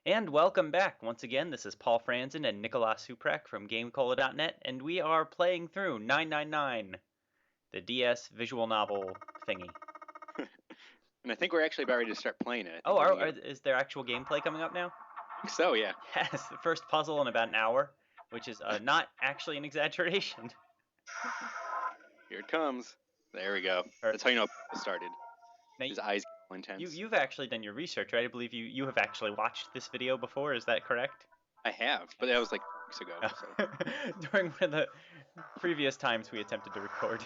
And welcome back. Once again, this is Paul Franzen and Nikola Suprak from GameCola.net, and we are playing through 999, the DS visual novel thingy. And I think we're actually about ready to start playing it. I Oh, think we're gonna is there actual gameplay coming up now? I think so, yeah. Yes, the first puzzle in about an hour, which is not actually an exaggeration. Here it comes. There we go. That's how you know it started. Now, His eyes get all intense. you've actually done your research, right? I believe you have actually watched this video before, is that correct? I have, but that was like 2 weeks ago. So During one of the previous times we attempted to record.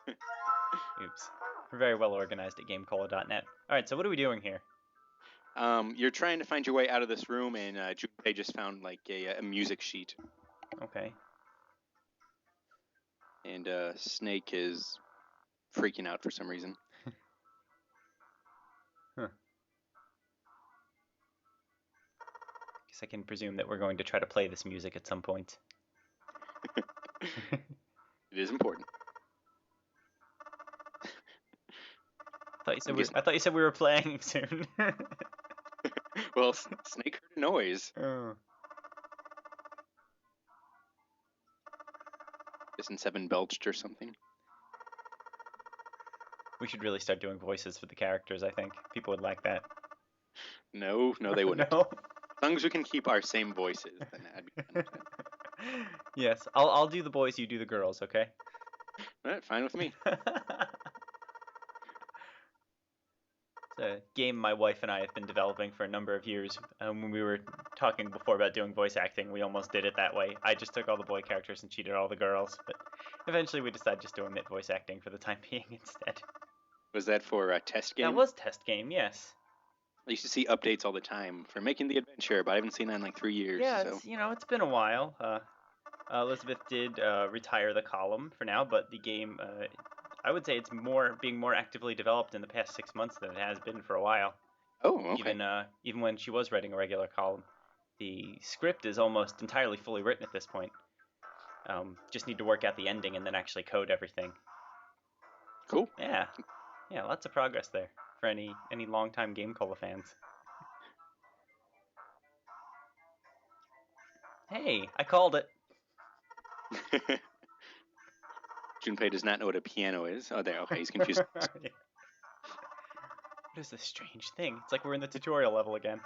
Oops. We're very well organized at GameCola.net. Alright, so what are we doing here? you're trying to find your way out of this room, and Junpei just found like a music sheet, Okay. and Snake is freaking out for some reason. Huh. Guess I can presume that we're going to try to play this music at some point. It is important. I thought you said we were playing soon. Well, Snake heard a noise. Oh. Isn't Seven belched or something? We should really start doing voices for the characters, I think. People would like that. No, they wouldn't. No? As long as we can keep our same voices, then I'd be fine with it. Yes, I'll do the boys, you do the girls, okay? All right, fine with me. It's a game my wife and I have been developing for a number of years. When we were talking before about doing voice acting, we almost did it that way. I just took all the boy characters and she did all the girls, but eventually we decided just to omit voice acting for the time being instead. Was that for a test game? That was test game, yes. I used to see updates all the time for making the adventure, but I haven't seen that in like 3 years. Yeah, So it's been a while. Elizabeth did retire the column for now, but the game, I would say it's being more actively developed in the past 6 months than it has been for a while. oh, okay. Even when she was writing a regular column, the script is almost entirely fully written at this point. Just need to work out the ending and then actually code everything. Cool. Yeah, lots of progress there for any longtime Game Cola fans. Hey, I called it. Junpei does not know what a piano is. Oh, there. Okay, he's confused. Yeah. What is this strange thing? It's like we're in the tutorial level again.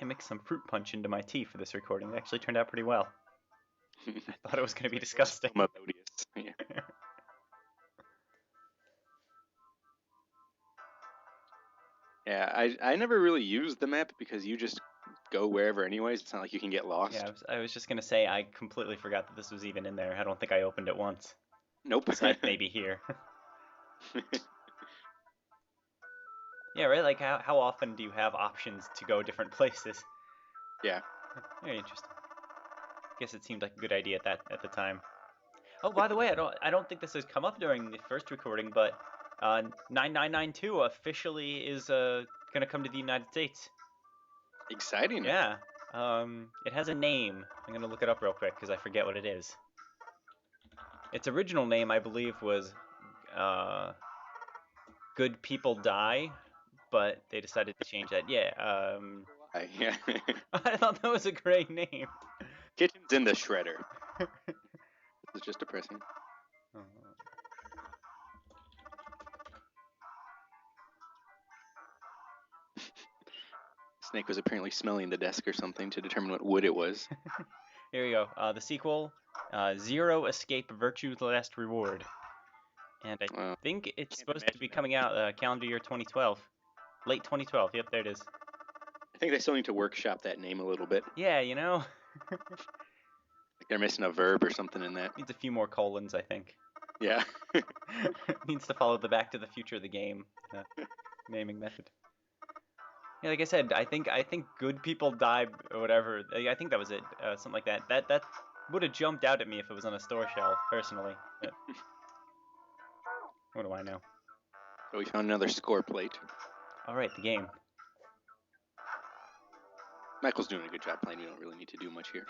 I mixed some fruit punch into my tea for this recording. It actually turned out pretty well. I thought it was going to be disgusting. Melodious. Yeah. Yeah, I never really used the map because you just go wherever anyways. It's not like you can get lost. Yeah, I was just going to say I completely forgot that this was even in there. I don't think I opened it once. Nope. Besides maybe here. Yeah, right? Like, how often do you have options to go different places? Yeah. Very interesting. Guess it seemed like a good idea at the time. Oh, by the way, I don't think this has come up during the first recording, but 9992 officially is gonna come to the United States. Exciting. Yeah. It has a name. I'm gonna look it up real quick because I forget what it is. Its original name, I believe, was Good People Die, but they decided to change that. Yeah. Yeah. I thought that was a great name. Kitchen's in the shredder. It's just depressing. Snake was apparently smelling the desk or something to determine what wood it was. Here we go. The sequel, Zero Escape Virtue's Last Reward. And I think it's supposed to be coming out calendar year 2012. Late 2012. Yep, there it is. I think they still need to workshop that name a little bit. Yeah, you know. Like they're missing a verb or something in that. Needs a few more colons, I think. Yeah. Needs to follow the Back to the Future of the game naming method. Yeah, like I said, I think Good People Die or whatever. I think that was it, something like that. That would have jumped out at me if it was on a store shelf, personally. But what do I know? So we found another score plate. All right, the game. Michael's doing a good job playing. We don't really need to do much here.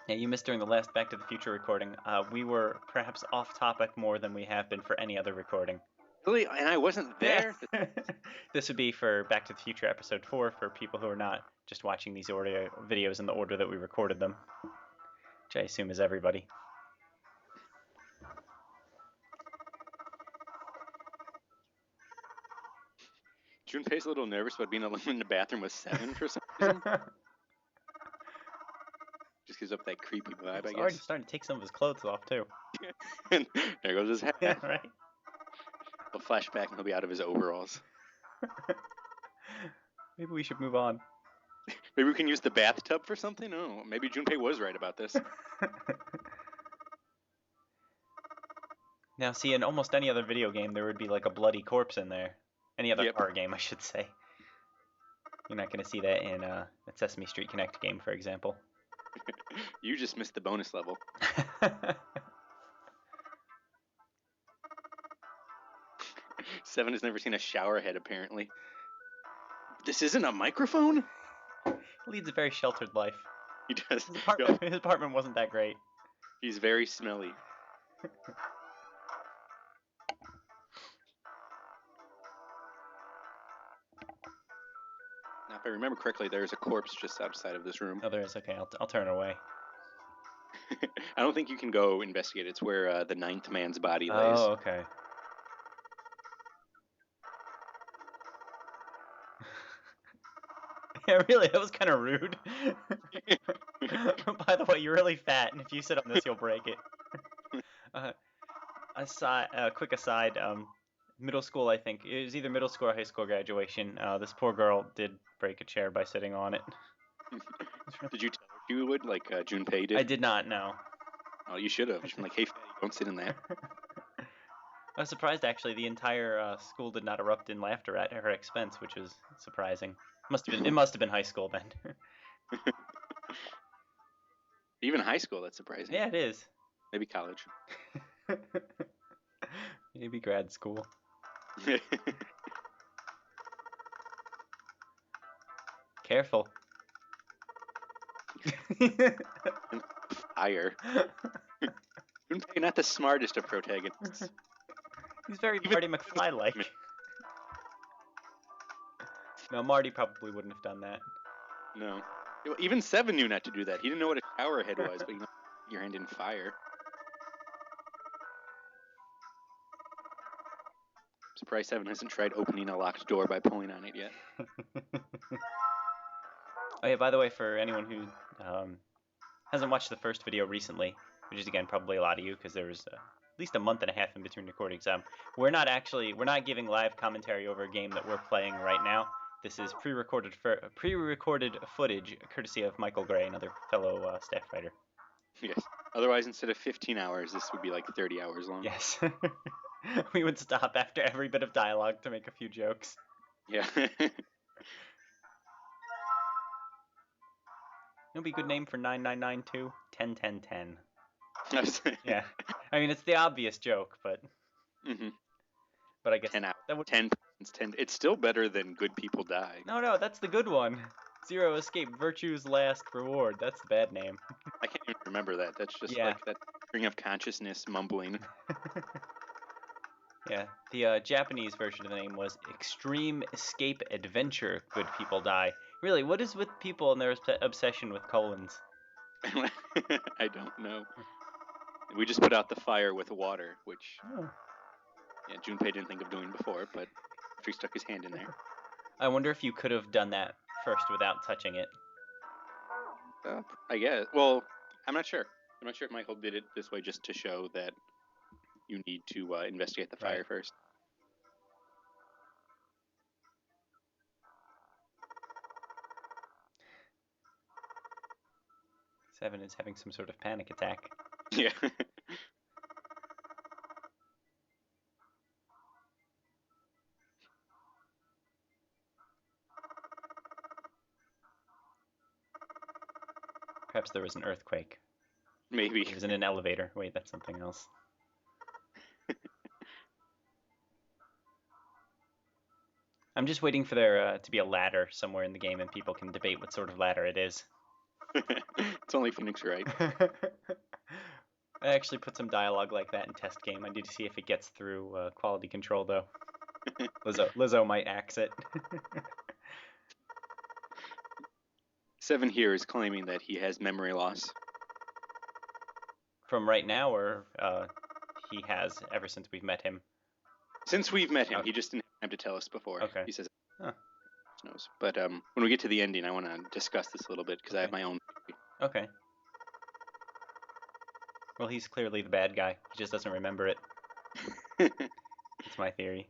Yeah, you missed during the last Back to the Future recording. We were perhaps off topic more than we have been for any other recording. Really? And I wasn't there? This would be for Back to the Future episode 4 for people who are not just watching these audio videos in the order that we recorded them, which I assume is everybody. Junpei's a little nervous about being alone in the bathroom with Seven for some reason. Just gives up that creepy vibe, He's I already guess. starting to take some of his clothes off, too. And there goes his hat. Yeah, right? He'll flash back and he'll be out of his overalls. Maybe we should move on. Maybe we can use the bathtub for something? Oh, maybe Junpei was right about this. Now, see, in almost any other video game, there would be like a bloody corpse in there. Any other horror game, I should say. You're not going to see that in a Sesame Street Connect game, for example. You just missed the bonus level. Seven has never seen a shower head, apparently. This isn't a microphone? He leads a very sheltered life. He does. His apartment wasn't that great. He's very smelly. Now, if I remember correctly, there's a corpse just outside of this room. Oh, there is. Okay, I'll turn away. I don't think you can go investigate. It's where the ninth man's body lays. Oh, okay. Yeah, really, that was kind of rude. By the way, you're really fat, and if you sit on this, you'll break it. Quick aside, middle school, I think. It was either middle school or high school graduation. This poor girl did break a chair by sitting on it. Did you tell her you would, like Junpei did? I did not, no. Oh, you should have. Just been like, hey, fatty, don't sit in that. I was surprised, actually. The entire school did not erupt in laughter at her expense, which was surprising. It must have been high school then. Even high school, that's surprising. Yeah, it is. Maybe college. Maybe grad school. Careful. Fire. Junpei, not the smartest of protagonists. He's very Marty McFly-like. No, Marty probably wouldn't have done that. No. Even Seven knew not to do that. He didn't know what a shower head was, but you know, your hand in fire. I'm surprised Seven hasn't tried opening a locked door by pulling on it yet. Oh yeah, by the way, for anyone who hasn't watched the first video recently, which is again probably a lot of you because there was at least a month and a half in between recordings, we're not giving live commentary over a game that we're playing right now. This is pre-recorded footage courtesy of Michael Gray, another fellow staff writer. Yes. Otherwise, instead of 15 hours, this would be like 30 hours long. Yes. We would stop after every bit of dialogue to make a few jokes. Yeah. It'll be a good name for 9992 10 10 10. Yeah. I mean, it's the obvious joke, but but I guess 10 hours. that would 10 persons, 10. It's still better than Good People Die. No, that's the good one. Zero Escape, Virtue's Last Reward. That's the bad name. I can't even remember that. That's just like that string of consciousness mumbling. Yeah, the Japanese version of the name was Extreme Escape Adventure, Good People Die. Really, what is with people and their obsession with colons? I don't know. We just put out the fire with water, which Junpei didn't think of doing before, but after he stuck his hand in there. I wonder if you could have done that first without touching it. I guess. Well, I'm not sure. I'm not sure if Michael did it this way just to show that you need to investigate the fire first. Seven is having some sort of panic attack. Yeah. Perhaps there was an earthquake. Maybe. He was in an elevator. Wait, that's something else. I'm just waiting for there to be a ladder somewhere in the game and people can debate what sort of ladder it is. It's only Phoenix Wright. I actually put some dialogue like that in test game. I need to see if it gets through quality control though. Lizzo might axe it. Seven here is claiming that he has memory loss. From right now, or he has ever since we've met him? Since we've met him, Okay. he just didn't have time to tell us before. Okay. He says, Huh. knows. But when we get to the ending, I want to discuss this a little bit because I have my own theory. Okay. Well, he's clearly the bad guy. He just doesn't remember it. That's my theory.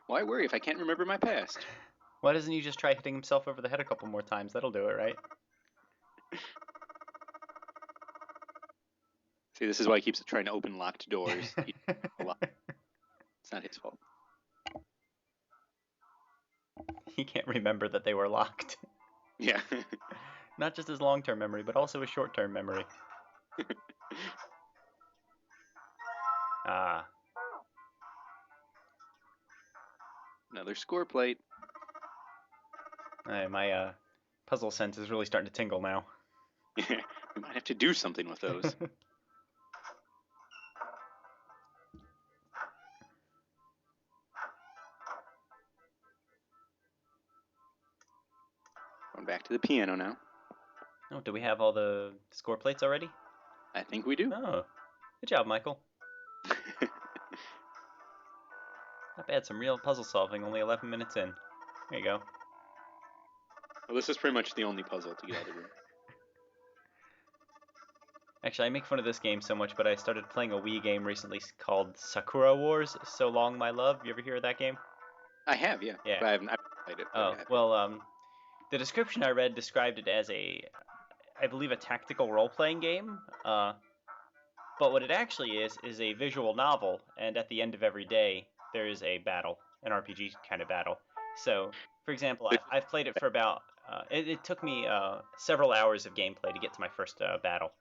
Why worry if I can't remember my past? Why doesn't he just try hitting himself over the head a couple more times? That'll do it, right? See, this is why he keeps trying to open locked doors. It's not his fault. He can't remember that they were locked. Yeah. Not just his long-term memory, but also his short-term memory. Ah. Another score plate. My puzzle sense is really starting to tingle now. Yeah, we might have to do something with those. Going back to the piano now. Oh, do we have all the score plates already? I think we do. Oh, good job, Michael. Not bad, some real puzzle solving, only 11 minutes in. There you go. Well, this is pretty much the only puzzle to get out of the room. Actually, I make fun of this game so much, but I started playing a Wii game recently called Sakura Wars, So Long My Love. You ever hear of that game? I have, yeah. Yeah. But I haven't played it. Oh, well, the description I read described it as I believe, a tactical role-playing game. But what it actually is a visual novel, and at the end of every day, there is a battle, an RPG kind of battle. So, for example, I've played it for about, it took me several hours of gameplay to get to my first battle.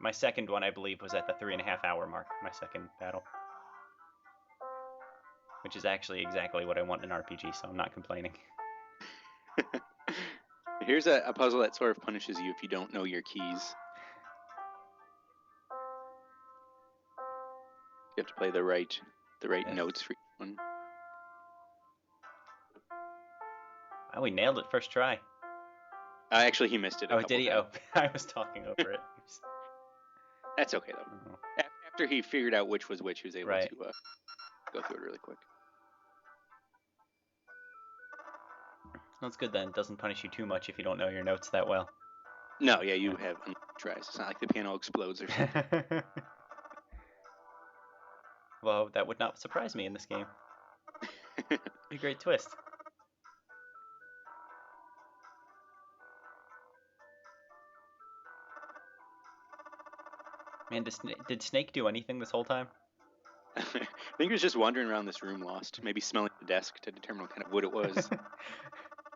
My second one, I believe, was at the 3.5 hour mark, my second battle. Which is actually exactly what I want in an RPG, so I'm not complaining. Here's a puzzle that sort of punishes you if you don't know your keys. You have to play the right notes for each one. Oh, we nailed it first try. Actually, he missed it. Oh, did he? Oh, I was talking over it. That's okay, though. Oh. After he figured out which was which, he was able to go through it really quick. That's good then. It doesn't punish you too much if you don't know your notes that well. No, yeah, you have tries. It's not like the piano explodes or something. Well, that would not surprise me in this game. It'd be a great twist. Man, did Snake do anything this whole time? I think he was just wandering around this room lost, maybe smelling the desk to determine what kind of wood it was.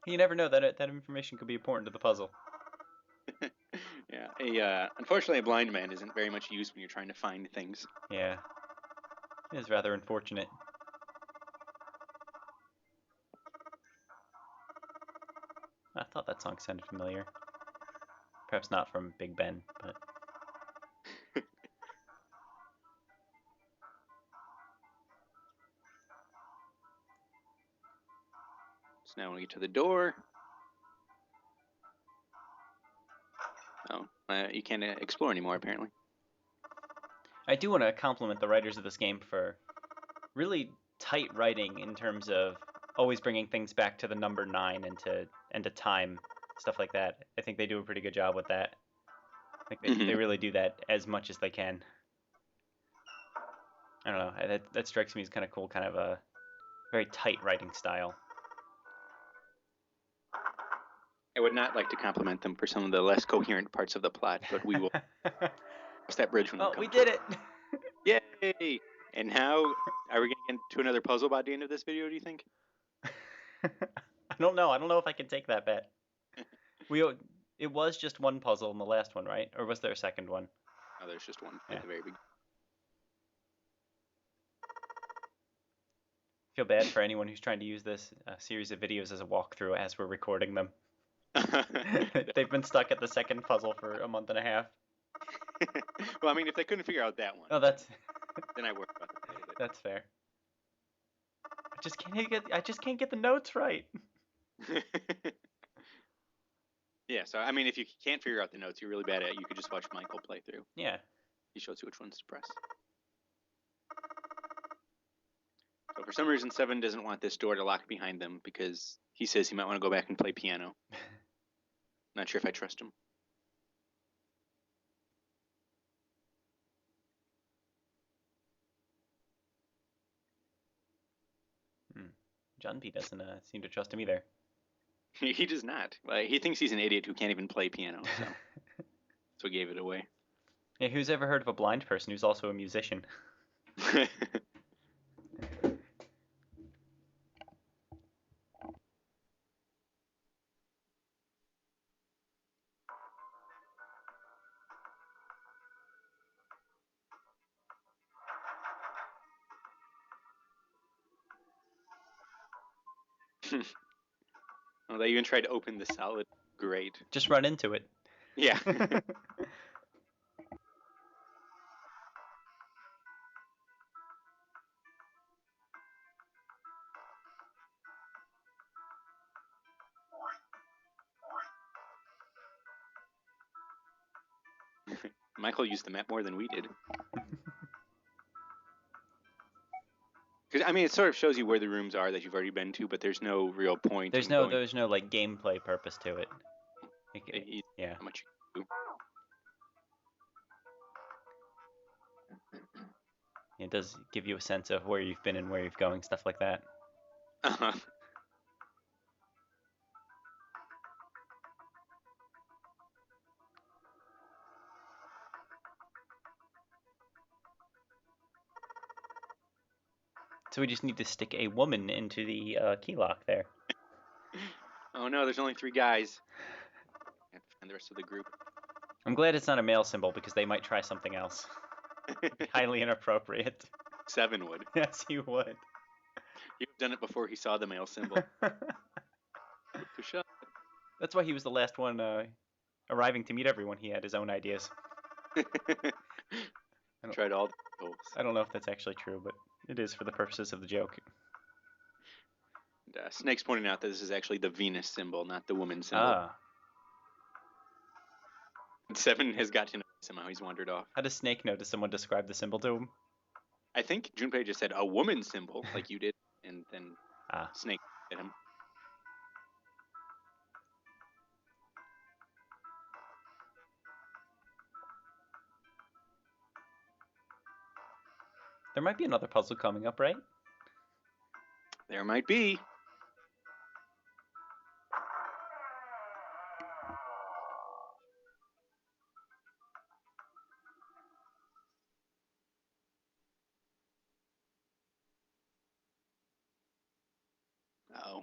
You never know, that information could be important to the puzzle. Yeah, unfortunately, a blind man isn't very much used when you're trying to find things. Yeah, it is rather unfortunate. I thought that song sounded familiar. Perhaps not from Big Ben, but... So now when we get to the door... Oh, you can't explore anymore, apparently. I do want to compliment the writers of this game for really tight writing in terms of always bringing things back to the number 9 and to time, stuff like that. I think they do a pretty good job with that. I think they really do that as much as they can. I don't know, that strikes me as kind of cool, kind of a very tight writing style. I would not like to compliment them for some of the less coherent parts of the plot, but we will cross that bridge when we come. Oh, we did it! Yay! And how are we going to get into another puzzle by the end of this video, do you think? I don't know. I don't know if I can take that bet. It was just one puzzle in the last one, right? Or was there a second one? Oh, there's just one Yeah. at the very beginning. Feel bad for anyone who's trying to use this series of videos as a walkthrough as we're recording them. They've been stuck at the second puzzle for a month and a half. Well, I mean, if they couldn't figure out that one, Oh, that's then I worry about that a little bit. that's fair. I just can't get the notes right. Yeah, so I mean, if you can't figure out the notes, you're really bad at it. You could just watch Michael play through. Yeah. He shows you which ones to press. So for some reason, Seven doesn't want this door to lock behind them because he says he might want to go back and play piano. Not sure if I trust him. Junpei doesn't seem to trust him either. He does not. He thinks he's an idiot who can't even play piano, so he gave it away. Yeah, who's ever heard of a blind person who's also a musician? Well, they even tried to open the solid grate. Just run into it. Yeah. Michael used the map more than we did. Because I mean, it sort of shows you where the rooms are that you've already been to, but there's no real point. There's no like gameplay purpose to it. Yeah. How much you do. It does give you a sense of where you've been and where you're going, stuff like that. Uh-huh. So we just need to stick a woman into the key lock there. Oh no, there's only 3 guys. And the rest of the group. I'm glad it's not a male symbol because they might try something else. Highly inappropriate. 7 would. Yes, he would. He'd done it before he saw the male symbol. That's why he was the last one arriving to meet everyone. He had his own ideas. Tried all the goals. I don't know if that's actually true, but it is for the purposes of the joke. And, Snake's pointing out that this is actually the Venus symbol, not the woman symbol. Ah. 7 has got to know somehow. He's wandered off. How does Snake know? Does someone describe the symbol to him? I think Junpei just said a woman symbol, like you did, and then Snake hit him. There might be another puzzle coming up, right? There might be.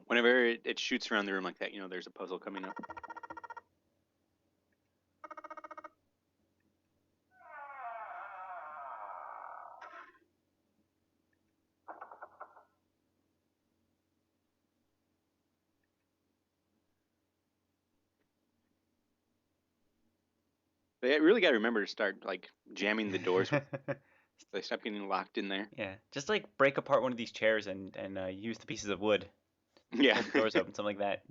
Whenever it shoots around the room like that, you know there's a puzzle coming up. They really got to remember to start like jamming the doors. So they stop getting locked in there. Yeah, just like break apart one of these chairs and use the pieces of wood. Yeah. Hold the doors open, something like that.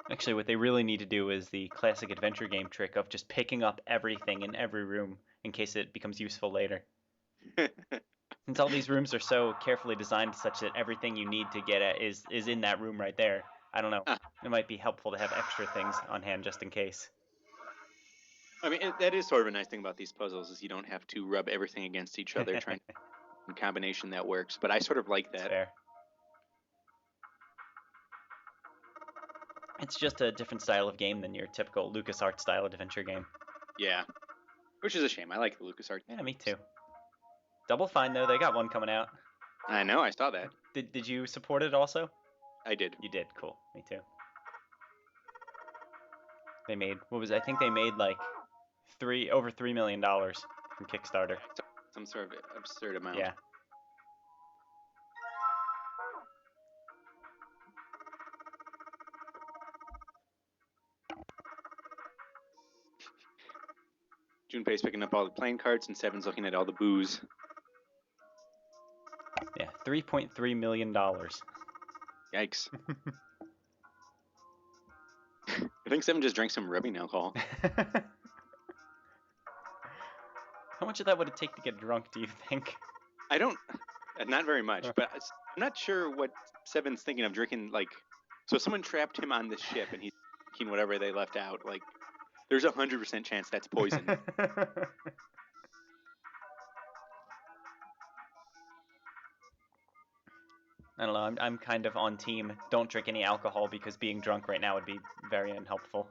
Actually, what they really need to do is the classic adventure game trick of just picking up everything in every room in case it becomes useful later. Since all these rooms are so carefully designed such that everything you need to get at is in that room right there. I don't know. It might be helpful to have extra things on hand just in case. I mean, that is sort of a nice thing about these puzzles is you don't have to rub everything against each other trying to in combination that works. But I sort of like that. Fair. It's just a different style of game than your typical LucasArts style adventure game. Yeah. Which is a shame. I like the LucasArts. Yeah, me too. Double Fine though, they got one coming out. I know, I saw that. Did you support it also? I did. You did. Cool. Me too. They made I think they made like over $3 million from Kickstarter. Some sort of absurd amount. Yeah. Junpei's picking up all the playing cards, and Seven's looking at all the booze. Yeah, $3.3 million. Yikes. I think Seven just drank some rubbing alcohol. How much of that would it take to get drunk, do you think? I don't... Not very much, but I'm not sure what Seven's thinking of drinking, like... So someone trapped him on this ship, and he's drinking whatever they left out. Like, there's 100% chance that's poison. I don't know, I'm kind of on team don't drink any alcohol because being drunk right now would be very unhelpful.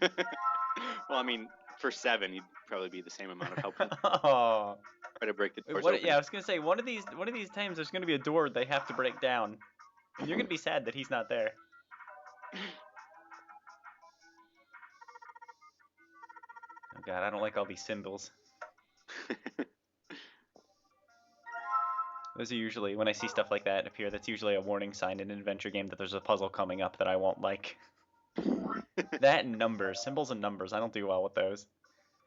Well, I mean, for Seven, he'd probably be the same amount of helpful. Oh. Try to break the doors open. Yeah, I was gonna say one of these times there's gonna be a door they have to break down, and you're gonna be sad that he's not there. Oh god, I don't like all these symbols. Those are usually, when I see stuff like that appear, that's usually a warning sign in an adventure game that there's a puzzle coming up that I won't like. That and numbers, symbols and numbers, I don't do well with those.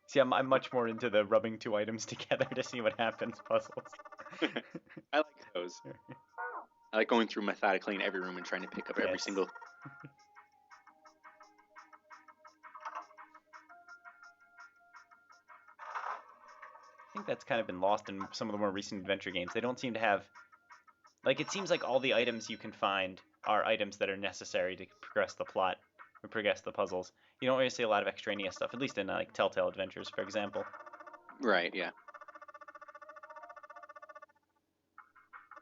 See, I'm much more into the rubbing two items together to see what happens puzzles. I like those. I like going through methodically in every room and trying to pick up every single... I think that's kind of been lost in some of the more recent adventure games. They don't seem to have... Like, it seems like all the items you can find are items that are necessary to progress the plot, or progress the puzzles. You don't really see a lot of extraneous stuff, at least in, like, Telltale Adventures, for example. Right, yeah.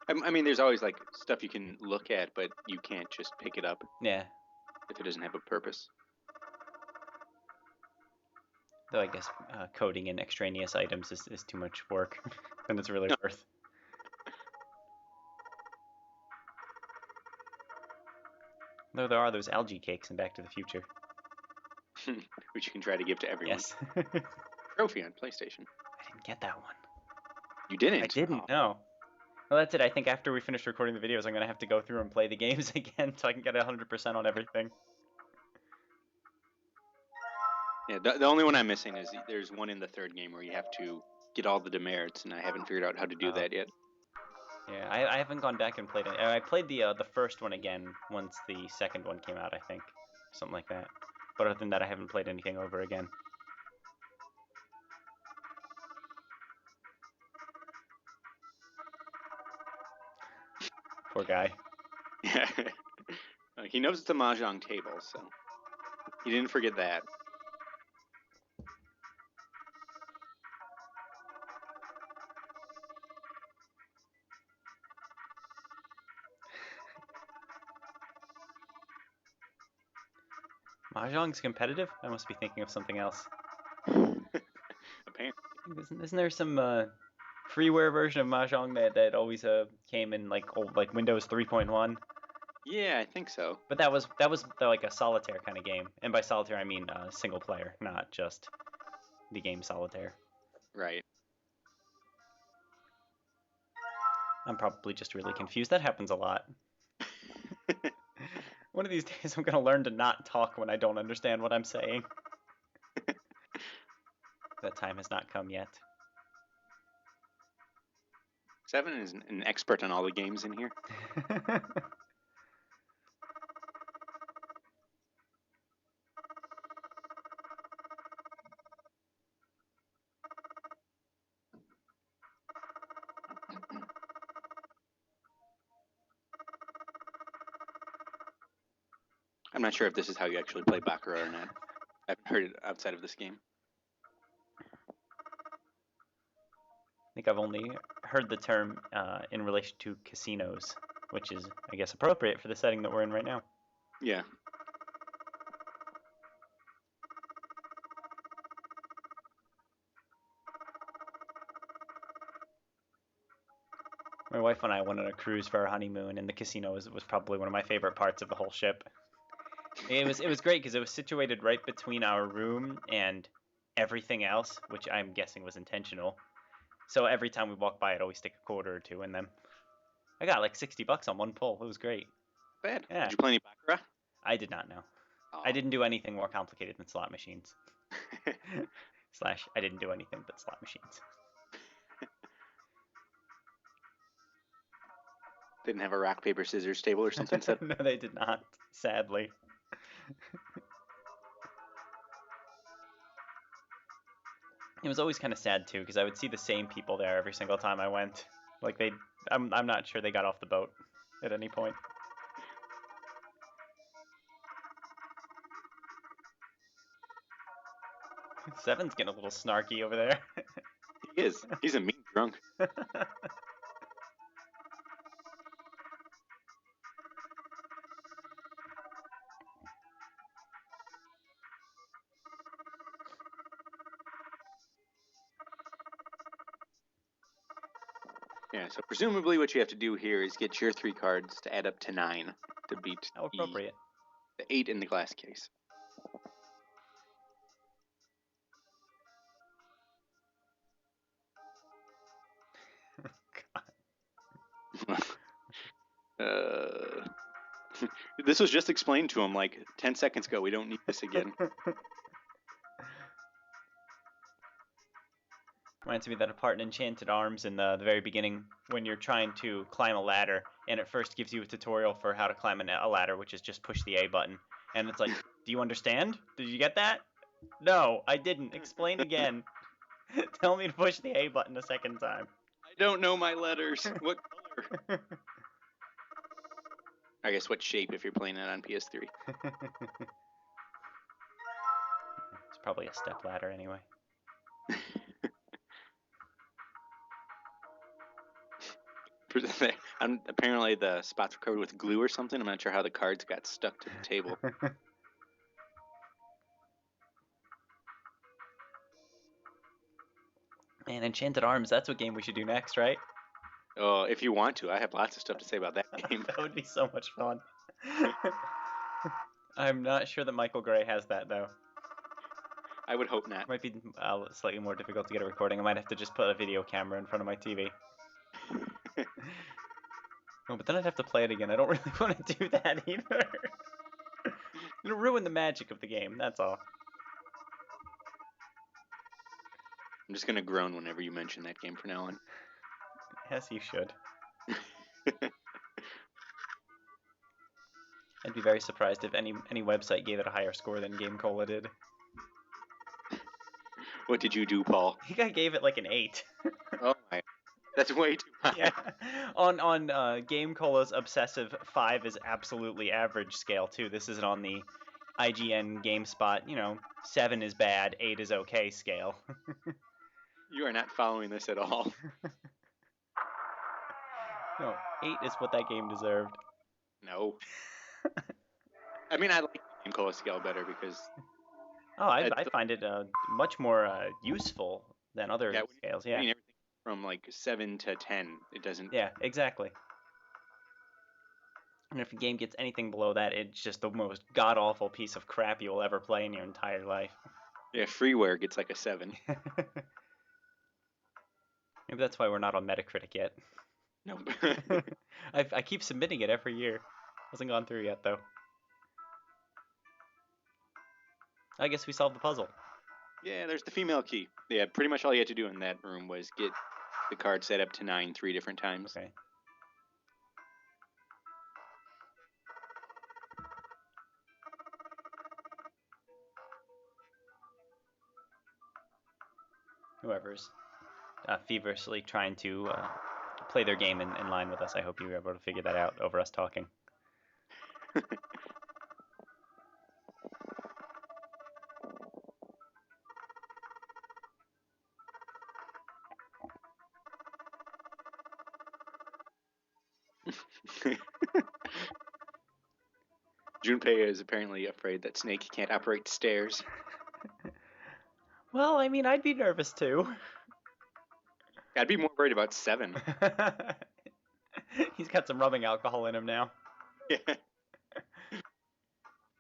I mean, there's always, like, stuff you can look at, but you can't just pick it up. Yeah. If it doesn't have a purpose. Though I guess coding in extraneous items is too much work than it's really worth. Though there are those algae cakes in Back to the Future. Which you can try to give to everyone. Yes. Trophy on PlayStation. I didn't get that one. You didn't? I didn't, no. Well, that's it. I think after we finish recording the videos, I'm going to have to go through and play the games again so I can get 100% on everything. Yeah, the only one I'm missing is there's one in the third game where you have to get all the demerits, and I haven't figured out how to do that yet. Yeah, I haven't gone back and played it. I played the first one again once the second one came out, I think. Something like that. But other than that, I haven't played anything over again. Poor guy. Yeah. He knows it's a mahjong table, so he didn't forget that. Mahjong's competitive? I must be thinking of something else. Apparently. Isn't there some freeware version of Mahjong that always came in like old, like Windows 3.1? Yeah, I think so. But that was like a solitaire kind of game, and by solitaire I mean single player, not just the game solitaire. Right. I'm probably just really confused. That happens a lot. One of these days I'm gonna learn to not talk when I don't understand what I'm saying. That time has not come yet. Seven is an expert on all the games in here. I'm not sure if this is how you actually play Baccarat or not. I've heard it outside of this game. I think I've only heard the term in relation to casinos, which is, I guess, appropriate for the setting that we're in right now. Yeah. My wife and I went on a cruise for our honeymoon, and the casino was probably one of my favorite parts of the whole ship. It was great because it was situated right between our room and everything else, which I'm guessing was intentional. So every time we walked by, I'd always stick a quarter or two in them. I got like $60 on one pull. It was great. Bad. Yeah. Did you play any Baccarat? I did not know. Oh. I didn't do anything more complicated than slot machines. / I didn't do anything but slot machines. Didn't have a rock, paper, scissors table or something set? No, they did not, sadly. It was always kind of sad too, because I would see the same people there every single time I went. Like I'm not sure they got off the boat at any point. Seven's getting a little snarky over there. He is. He's a mean drunk. Yeah, so presumably what you have to do here is get your 3 cards to add up to 9 to beat How appropriate. the 8 in the glass case. This was just explained to him like 10 seconds ago. We don't need this again. Reminds me of that part in Enchanted Arms in the very beginning when you're trying to climb a ladder, and it first gives you a tutorial for how to climb a ladder, which is just push the A button. And it's like, do you understand? Did you get that? No, I didn't. Explain again. Tell me to push the A button a second time. I don't know my letters. What color? I guess what shape if you're playing it on PS3. It's probably a step ladder anyway. Apparently the spots were covered with glue or something. I'm not sure how the cards got stuck to the table. Man, Enchanted Arms, that's what game we should do next, right? Oh, if you want to. I have lots of stuff to say about that game. That would be so much fun. I'm not sure that Michael Gray has that, though. I would hope not. It might be slightly more difficult to get a recording. I might have to just put a video camera in front of my TV. Oh, but then I'd have to play it again. I don't really want to do that either. It'll ruin the magic of the game, that's all. I'm just going to groan whenever you mention that game from now on. As you should. I'd be very surprised if any website gave it a higher score than GameCola did. What did you do, Paul? I think I gave it like an 8. Oh my, that's way too high. Yeah. On GameCola's obsessive 5 is absolutely average scale too. This isn't on the IGN GameSpot, 7 is bad, 8 is okay scale. You are not following this at all. No, 8 is what that game deserved. No. I mean, I like the GameCola scale better because... Oh, I find it much more useful than other scales, yeah. I mean, everything from like 7 to 10, it doesn't... Yeah, exactly. And if a game gets anything below that, it's just the most god-awful piece of crap you'll ever play in your entire life. Yeah, freeware gets like a 7. Maybe that's why we're not on Metacritic yet. No. I keep submitting it every year. Hasn't gone through yet, though. I guess we solved the puzzle. Yeah, there's the female key. Yeah, pretty much all you had to do in that room was get the card set up to 9 3 different times. Okay. Whoever's feverishly trying to play their game in line with us, I hope you were able to figure that out over us talking. Junpei is apparently afraid that Snake can't operate stairs. Well, I mean, I'd be nervous too. I'd be more worried about 7. He's got some rubbing alcohol in him now. Yeah.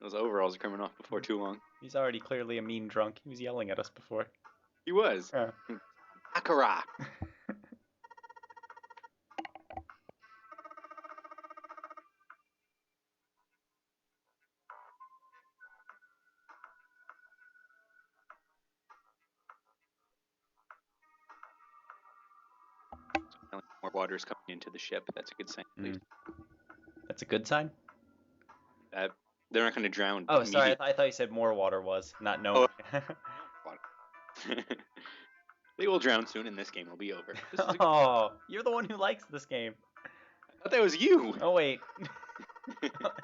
Those overalls are coming off before too long. He's already clearly a mean drunk. He was yelling at us before. He was. Yeah. Baccarat. More water is coming into the ship. That's a good sign, at least. That's a good sign? They're not going to drown. Oh, sorry. I thought you said more water was, not knowing. They will drown soon, and this game will be over. Oh, you're the one who likes this game. I thought that was you. Oh, wait.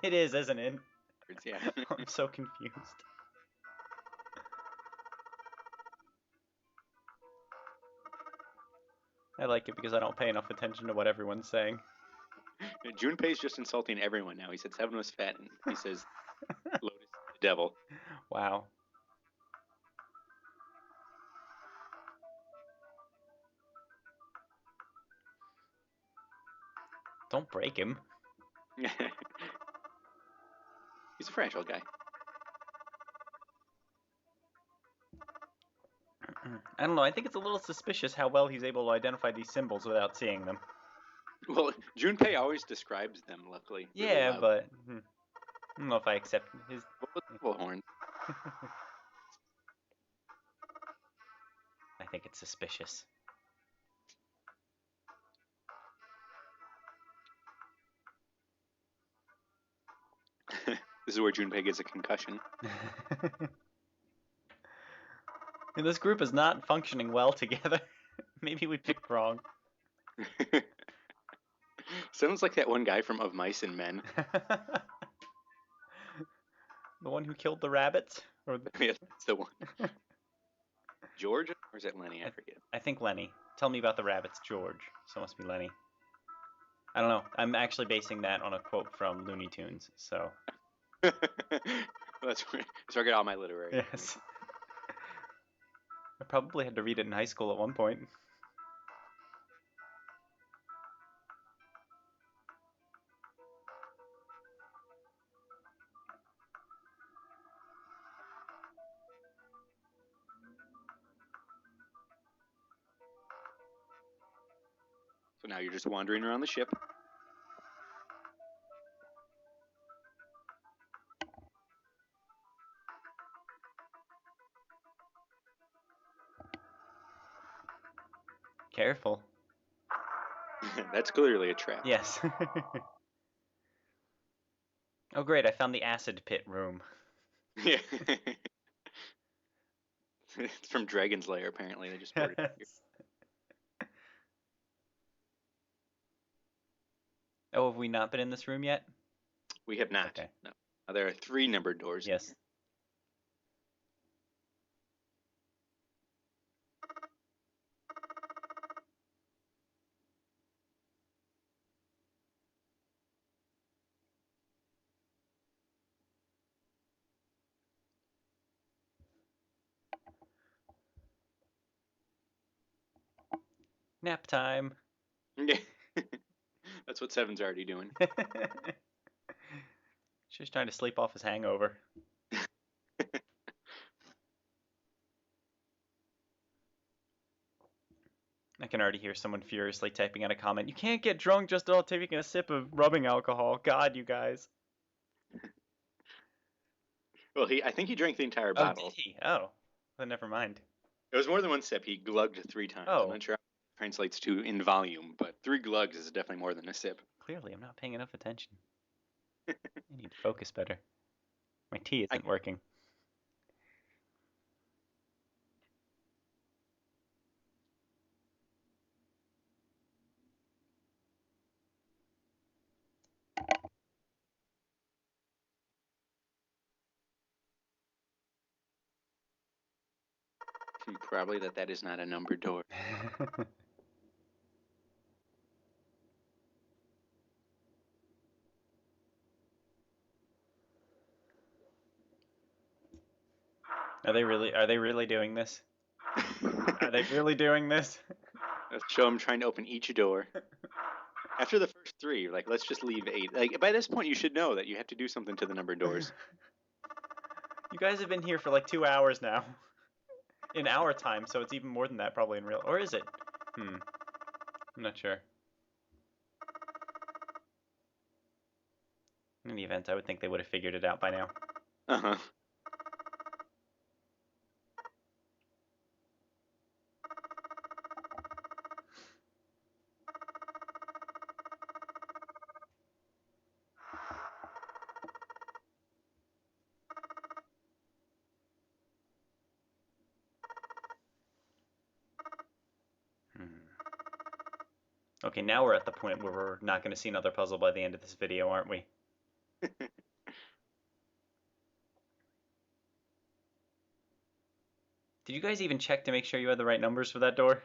It is, isn't it? Yeah. I'm so confused. I like it because I don't pay enough attention to what everyone's saying. Junpei's just insulting everyone now. He said Seven was fat, and he says Lotus is the devil. Wow. Don't break him. He's a fragile guy. I don't know. I think it's a little suspicious how well he's able to identify these symbols without seeing them. Well, Junpei always describes them, luckily. Yeah, really but I don't know if I accept his. horn. I think it's suspicious. This is where Junpei gets a concussion. And this group is not functioning well together. Maybe we picked wrong. Sounds like that one guy from Of Mice and Men. The one who killed the rabbits? Or Yeah, that's the one. George? Or is it Lenny? I forget. I think Lenny. Tell me about the rabbits, George. So it must be Lenny. I don't know. I'm actually basing that on a quote from Looney Tunes, so. That's where I get all my literary. Yes. I probably had to read it in high school at one point. So now you're just wandering around the ship. Careful. That's clearly a trap. Yes. Oh great, I found the acid pit room. Yeah. It's from Dragon's Lair, apparently. They just brought it here. Oh, have we not been in this room yet? We have not. Okay. No. There are 3 numbered doors. Yes. Nap time. Yeah. That's what Seven's already doing. She's trying to sleep off his hangover. I can already hear someone furiously typing out a comment. You can't get drunk just all taking a sip of rubbing alcohol. God, you guys. Well, I think he drank the entire Oh, bottle. did he? Oh, then never mind. It was more than one sip. He glugged 3 times. Oh. I'm not sure how it translates to in volume, but 3 glugs is definitely more than a sip. Clearly, I'm not paying enough attention. I need to focus better. My tea isn't working. Probably that is not a numbered door. Are they really doing this? Are they really doing this? Let's show him trying to open each door. After the first 3. Like, let's just leave 8. Like, by this point, you should know that you have to do something to the numbered doors. You guys have been here for like 2 hours now. In our time, so it's even more than that probably in real. Or is it? I'm not sure. In any event, I would think they would have figured it out by now. Uh-huh. Okay, now we're at the point where we're not going to see another puzzle by the end of this video, aren't we? Did you guys even check to make sure you had the right numbers for that door?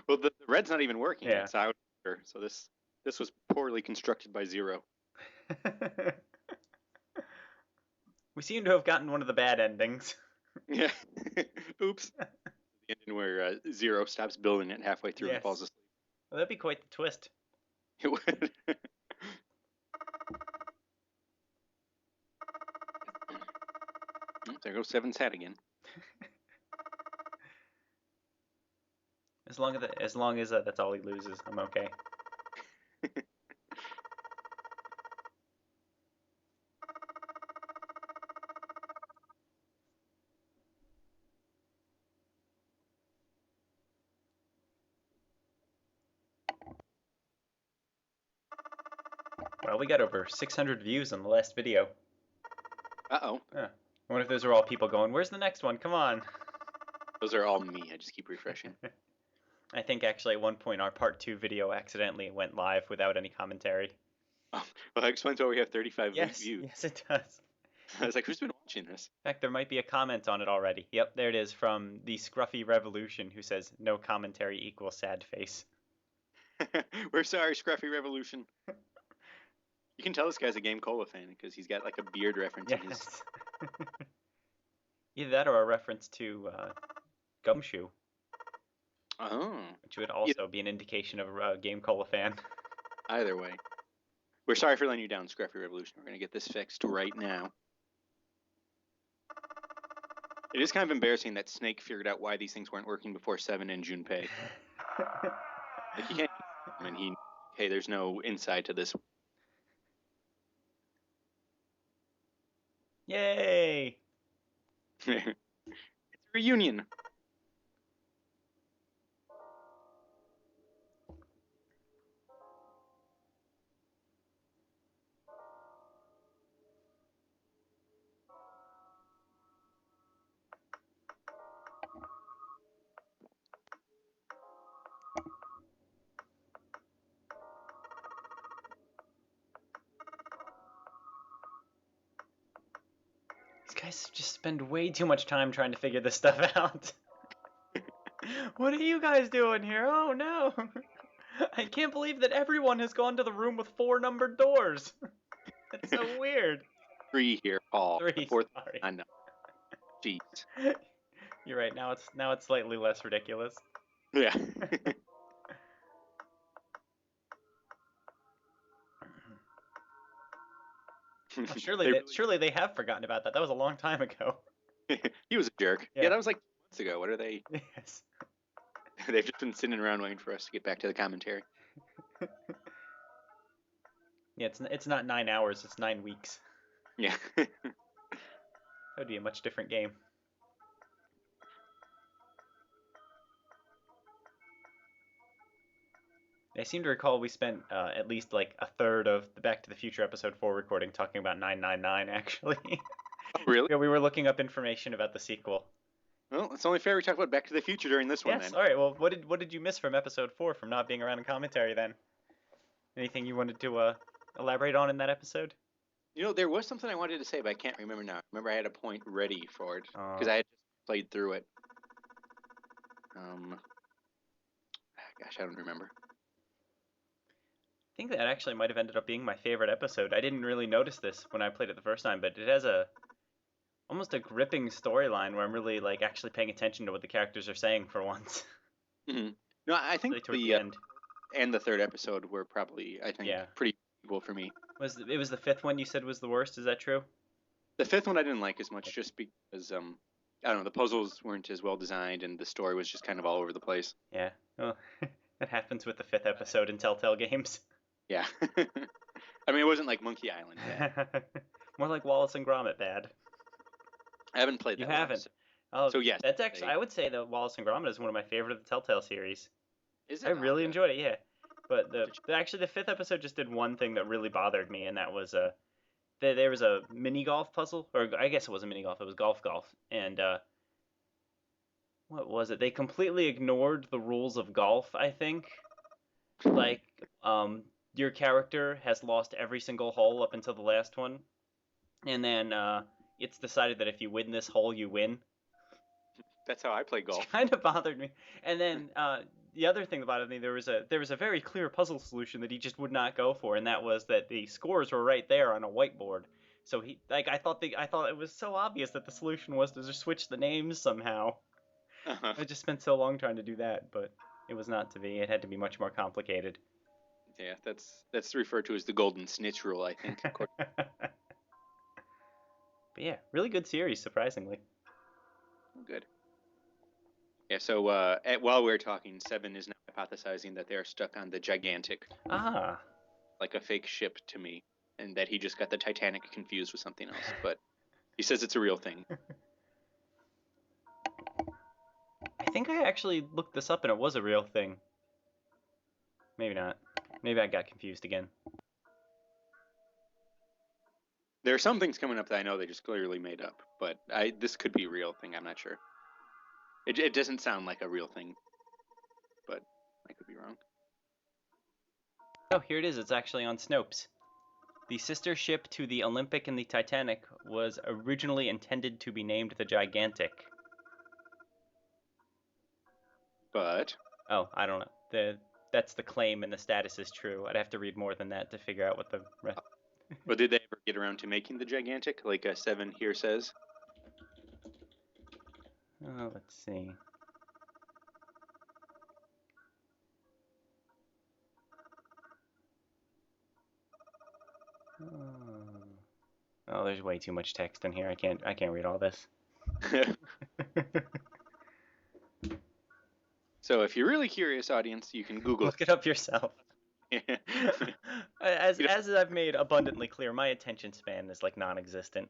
Well, the red's not even working. Yeah. It's out. So this was poorly constructed by Zero. We seem to have gotten one of the bad endings. Yeah. Oops. The ending where Zero stops building it halfway through and falls asleep. Well, that'd be quite the twist. It would. There goes Seven's hat again. As long as that's all he loses, I'm okay. Well, we got over 600 views on the last video. Uh-oh. I wonder if those are all people going, where's the next one? Come on. Those are all me. I just keep refreshing. I think actually at one point our part 2 video accidentally went live without any commentary. Oh, well, that explains why we have 35 views. Yes, it does. I was like, who's been watching this? In fact, there might be a comment on it already. Yep, there it is from the Scruffy Revolution, who says, no commentary equals sad face. We're sorry, Scruffy Revolution. You can tell this guy's a Game Cola fan because he's got like a beard reference in his... Either that or a reference to Gumshoe. Oh. Which would also be an indication of a Game Cola fan. Either way. We're sorry for letting you down, Scruffy Revolution. We're going to get this fixed right now. It is kind of embarrassing that Snake figured out why these things weren't working before 7 and Junpei. Like, he can't... I mean, hey, there's no inside to this. Yay! It's a reunion. These guys just spend way too much time trying to figure this stuff out. What are you guys doing here? Oh no! I can't believe that everyone has gone to the room with 4 numbered doors. That's so weird. 3 here, Paul. 3, sorry. I know. Jeez. You're right. Now it's slightly less ridiculous. Yeah. Surely they have forgotten about that. That was a long time ago. He was a jerk. Yeah, that was like months ago. What are they? Yes. They've just been sitting around waiting for us to get back to the commentary. Yeah, it's not 9 hours. It's 9 weeks. Yeah. That would be a much different game. I seem to recall we spent at least like a third of the Back to the Future episode 4 recording talking about 999, actually. Oh, really? Yeah, we were looking up information about the sequel. Well, it's only fair we talk about Back to the Future during this one, Yes, then. all right. Well, what did you miss from episode 4 from not being around in commentary then? Anything you wanted to elaborate on in that episode? You know, there was something I wanted to say, but I can't remember now. Remember, I had a point ready for it because I had just played through it. Gosh, I don't remember. I think that actually might have ended up being my favorite episode. I didn't really notice this when I played it the first time, but it has almost a gripping storyline where I'm really like actually paying attention to what the characters are saying for once. Mm-hmm. No, I think Really toward the end. and the third episode were probably, I think, Yeah. pretty equal for me. It was the fifth one you said was the worst? Is that true? The fifth one I didn't like as much, just because I don't know, the puzzles weren't as well designed, and the story was just kind of all over the place. Yeah. Well, that happens with the fifth episode in Telltale games. Yeah. I mean, it wasn't like Monkey Island bad. More like Wallace and Gromit bad. I haven't played that You one, haven't? Oh, so yes. that's actually, I would say that Wallace and Gromit is one of my favorite of the Telltale series. Is I it? really Okay. enjoyed it, yeah. But actually the fifth episode just did one thing that really bothered me, and that was there was a mini golf puzzle, or I guess it wasn't mini golf, it was golf, and what was it? They completely ignored the rules of golf, I think. Like, your character has lost every single hole up until the last one, and then it's decided that if you win this hole, you win. That's how I play golf. Which kind of bothered me. And then the other thing that bothered me, there was a very clear puzzle solution that he just would not go for, and that was that the scores were right there on a whiteboard. So I thought it was so obvious that the solution was to just switch the names somehow. Uh-huh. I just spent so long trying to do that, but it was not to be. It had to be much more complicated. Yeah, that's referred to as the golden snitch rule, I think. But yeah, really good series, surprisingly. Good. Yeah, so while we were talking, Seven is now hypothesizing that they're stuck on the Gigantic. Ah. Like a fake ship to me, and that he just got the Titanic confused with something else. But he says it's a real thing. I think I actually looked this up and it was a real thing. Maybe not. Maybe I got confused again. There are some things coming up that I know they just clearly made up, but this could be a real thing. I'm not sure. It doesn't sound like a real thing, but I could be wrong. Oh, here it is. It's actually on Snopes. The sister ship to the Olympic and the Titanic was originally intended to be named the Gigantic. But oh, I don't know. That's the claim, and the status is true. I'd have to read more than that to figure out what the rest. But did they ever get around to making the Gigantic, like Seven here says? Oh, let's see. Oh, there's way too much text in here. I can't read all this. So if you're really curious, audience, you can Google. Look it up yourself. As I've made abundantly clear, my attention span is like non-existent.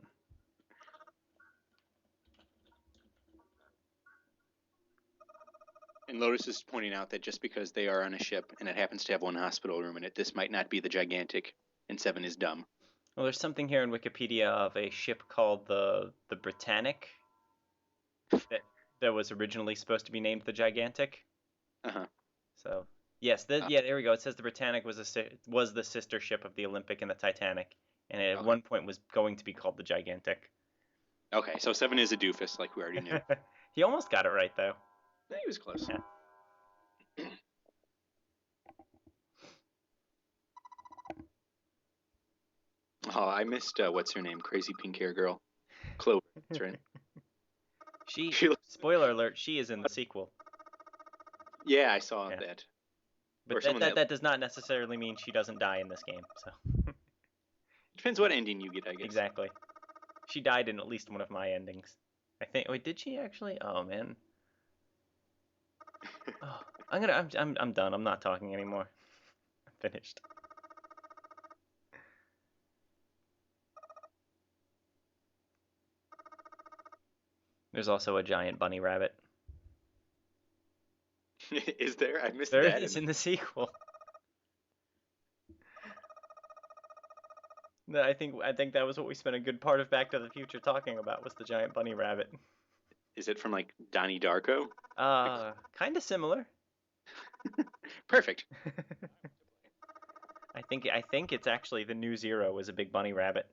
And Lotus is pointing out that just because they are on a ship and it happens to have one hospital room in it, this might not be the Gigantic, and Seven is dumb. Well, there's something here in Wikipedia of a ship called the Britannic that was originally supposed to be named the Gigantic. Uh-huh. So yes, yeah, there we go. It says the Britannic was the sister ship of the Olympic and the Titanic, and it at one point was going to be called the Gigantic. Okay, so Seven is a doofus, like we already knew. He almost got it right, though. Yeah, he was close. Yeah. Oh, I missed what's her name? Crazy pink hair girl, Chloe. That's right. She spoiler alert. She is in the sequel. Yeah, I saw that. But that does not necessarily mean she doesn't die in this game. So. Depends what ending you get, I guess. Exactly. She died in at least one of my endings. I think. Wait, did she actually? Oh man. Oh, I'm done. I'm not talking anymore. I'm finished. There's also a giant bunny rabbit. Is there? I missed that. There There is in the sequel. I think that was what we spent a good part of Back to the Future talking about, was the giant bunny rabbit. Is it from like Donnie Darko? Kind of similar. Perfect. I think it's actually the new Zero is a big bunny rabbit.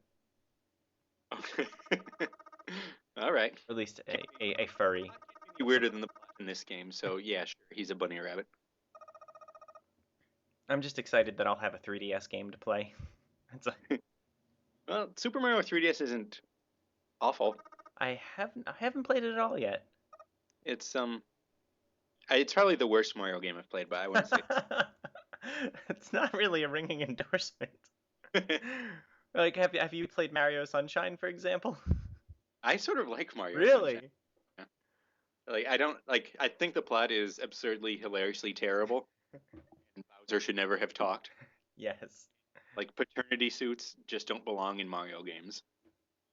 All right. Or at least a furry. Be weirder than the plot in this game, so yeah, sure, he's a bunny rabbit. I'm just excited that I'll have a 3DS game to play. Well, Super Mario 3DS isn't awful. I haven't played it at all yet. It's probably the worst Mario game I've played, but I wouldn't say. It's not really a ringing endorsement. Like, have you played Mario Sunshine, for example? I sort of like Mario Sunshine. Really? Yeah. Like I don't like. I think the plot is absurdly, hilariously terrible, and Bowser should never have talked. Yes. Like paternity suits just don't belong in Mario games.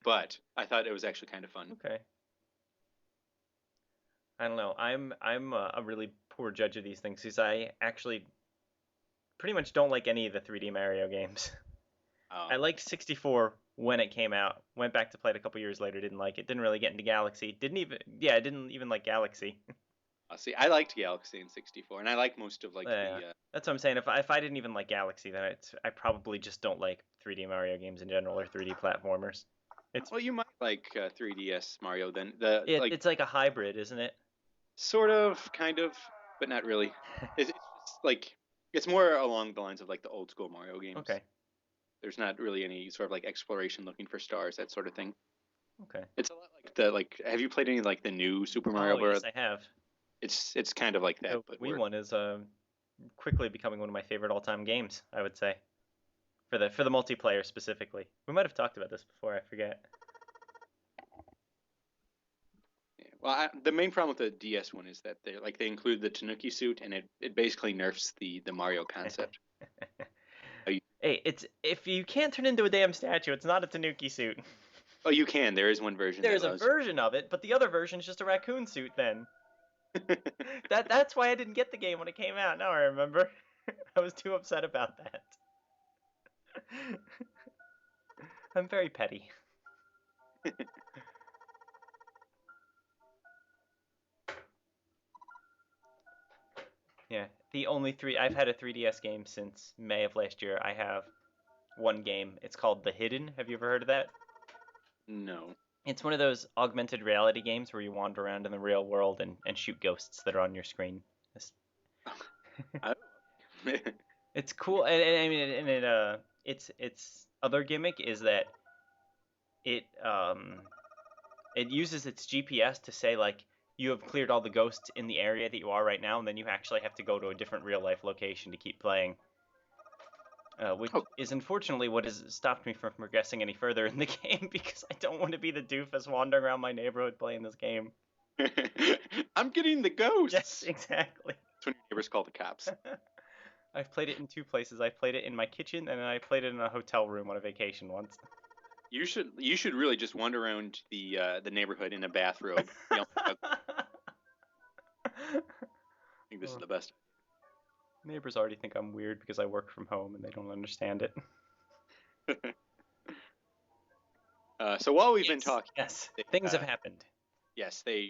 But I thought it was actually kind of fun. Okay. I don't know. I'm a really poor judge of these things because I actually pretty much don't like any of the 3D Mario games. I Um, liked 64 when it came out. Went back to play it a couple years later. Didn't like it. Didn't really get into Galaxy. I didn't even like Galaxy. see, I liked Galaxy in '64, and I like most of like Yeah, the. that's what I'm saying. If I didn't even like Galaxy, then I probably just don't like 3D Mario games in general or 3D platformers. It's Well, you might like 3DS Mario then. The it, like it's like a hybrid, isn't it? sort of, kind of, but not really. It's just like it's more along the lines of like the old school Mario games. Okay. There's not really any sort of like exploration, looking for stars, that sort of thing. Okay. It's a lot like the like. Have you played any like the new Super Mario Oh Bros? yes, I have. It's kind of like that, The but Wii where one is quickly becoming one of my favorite all-time games, I would say. For the multiplayer specifically. We might have talked about this before, I forget. yeah. Well, the main problem with the DS one is that they include the Tanuki suit, and it basically nerfs the Mario concept. Oh, you, Hey, it's if you can't turn into a damn statue, it's not a Tanuki suit. oh, you can. There is one version that There's a allows. version of it, but the other version is just a raccoon suit then. That's why I didn't get the game when it came out. Now I remember. I was too upset about that. I'm very petty. Yeah, the only three I've had a 3DS game since May of last year. I have one game. It's called The Hidden. Have you ever heard of that? No. It's one of those augmented reality games where you wander around in the real world and shoot ghosts that are on your screen. It's, I, it's cool. And I mean, its other gimmick is that it it uses its GPS to say like you have cleared all the ghosts in the area that you are right now, and then you actually have to go to a different real life location to keep playing. Which oh, is unfortunately what has stopped me from progressing any further in the game because I don't want to be the doofus wandering around my neighborhood playing this game. I'm getting the Yes, ghosts. exactly. That's when your neighbors call the cops. I've played it in two places. I played it in my kitchen and then I played it in a hotel room on a vacation once. You should really just wander around the neighborhood in a bathrobe. I think this is Oh, the best. neighbors already think I'm weird because I work from home and they don't understand it. So while we've been Yes, talking, yes, they, things have happened. yes, they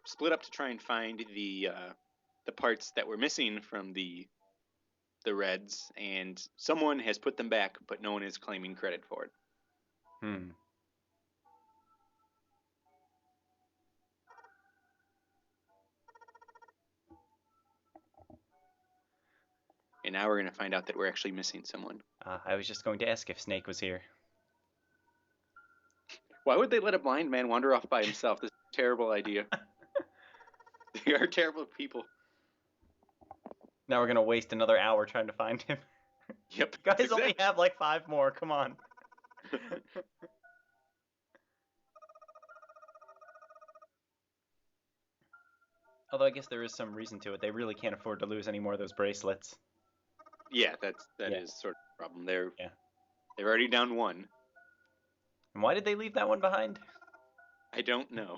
split up to try and find the parts that were missing from the Reds, and someone has put them back, but no one is claiming credit for it. Hmm. And now we're gonna find out that we're actually missing someone. I was just going to ask if Snake was here. Why would they let a blind man wander off by himself? This is a terrible idea. They are terrible people. Now we're gonna waste another hour trying to find him. Yep. You guys only have like 5 more. Come on. Although I guess there is some reason to it. They really can't afford to lose any more of those bracelets. Yeah, that Yeah. is sort of the problem. They're Yeah. they're already down one. And why did they leave that one behind? I don't know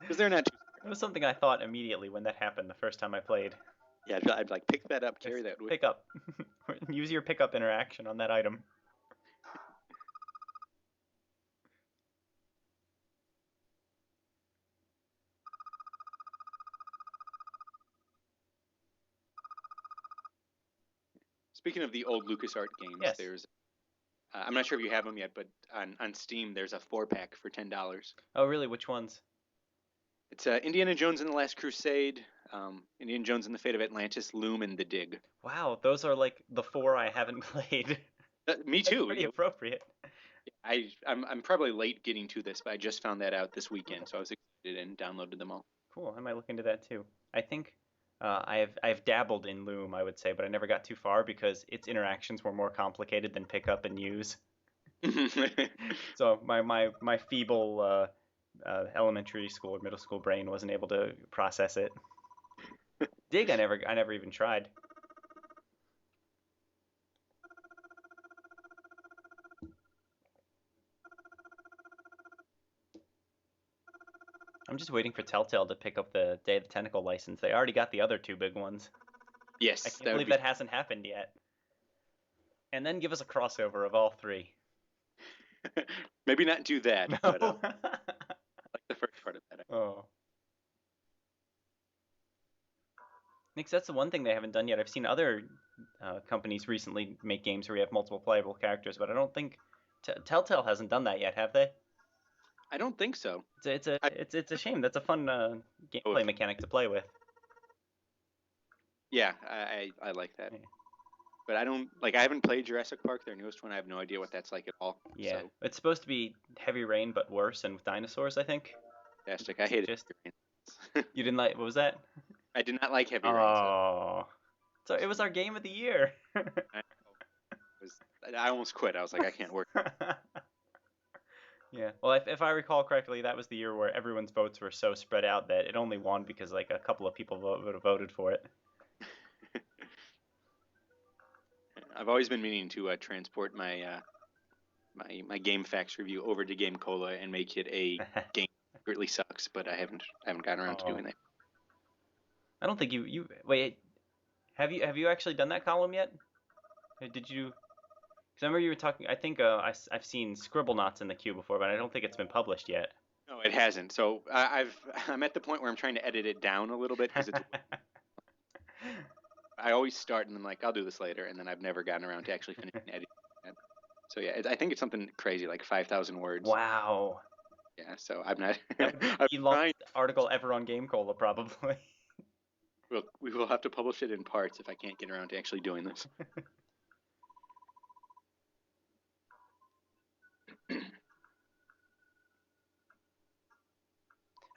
because they're not too. It was something I thought immediately when that happened the first time I played. Yeah, I'd like pick that up, carry that with. Pick up. Use your pickup interaction on that item. Speaking of the old LucasArts games, Yes. there's I'm not sure if you have them yet, but on Steam there's a 4-pack for $10. Oh, really? Which ones? It's Indiana Jones and the Last Crusade, Indiana Jones and the Fate of Atlantis, Loom, and The Dig. Wow, those are like the 4 I haven't played. Me That's too. pretty appropriate. I'm probably late getting to this, but I just found that out this weekend, so I was excited and downloaded them all. Cool. I might look into that too. I think I've dabbled in Loom, I would say, but I never got too far because its interactions were more complicated than pick up and use. So my feeble elementary school or middle school brain wasn't able to process it. Dig, I never even tried. I'm just waiting for Telltale to pick up the Day of the Tentacle license. They already got the other two big ones. I Yes, can't that would believe be that hasn't happened yet. And then give us a crossover of all three. maybe not do that, but No. like the first part of that. Oh. Nick, that's the one thing they haven't done yet. I've seen other companies recently make games where you have multiple playable characters, but I don't think Telltale hasn't done that yet, have they? I don't think so. I It's a shame. That's a fun oh, gameplay mechanic to play with. yeah, I like that. Yeah. But I don't like. I haven't played Jurassic Park, their newest one. I have no idea what that's like at all. Yeah, So it's supposed to be Heavy Rain, but worse, and with dinosaurs, I think. fantastic. I hated Just Heavy Rain. you didn't like what was that? I did not like Heavy Rain, so Oh, so it was our game of the year. I, was, I almost quit. I was like, I can't work. Yeah. Well, if I recall correctly, that was the year where everyone's votes were so spread out that it only won because like a couple of people would have voted for it. I've always been meaning to transport my Game Facts review over to Game Cola and make it a game that secretly sucks, but I haven't gotten around to Oh, doing that. I don't think you wait. Have you actually done that column yet? Did you? Because I remember you were talking. I think I've seen Scribble Knots in the queue before, but I don't think it's been published yet. No, it hasn't. So I'm at the point where I'm trying to edit it down a little bit because it's I always start and I'm like, I'll do this later, and then I've never gotten around to actually finishing editing it. So yeah, I think it's something crazy, like 5,000 words. Wow. Yeah, so I'm not. That would be I'm the trying. longest article ever on Game Cola, probably. We will have to publish it in parts if I can't get around to actually doing this.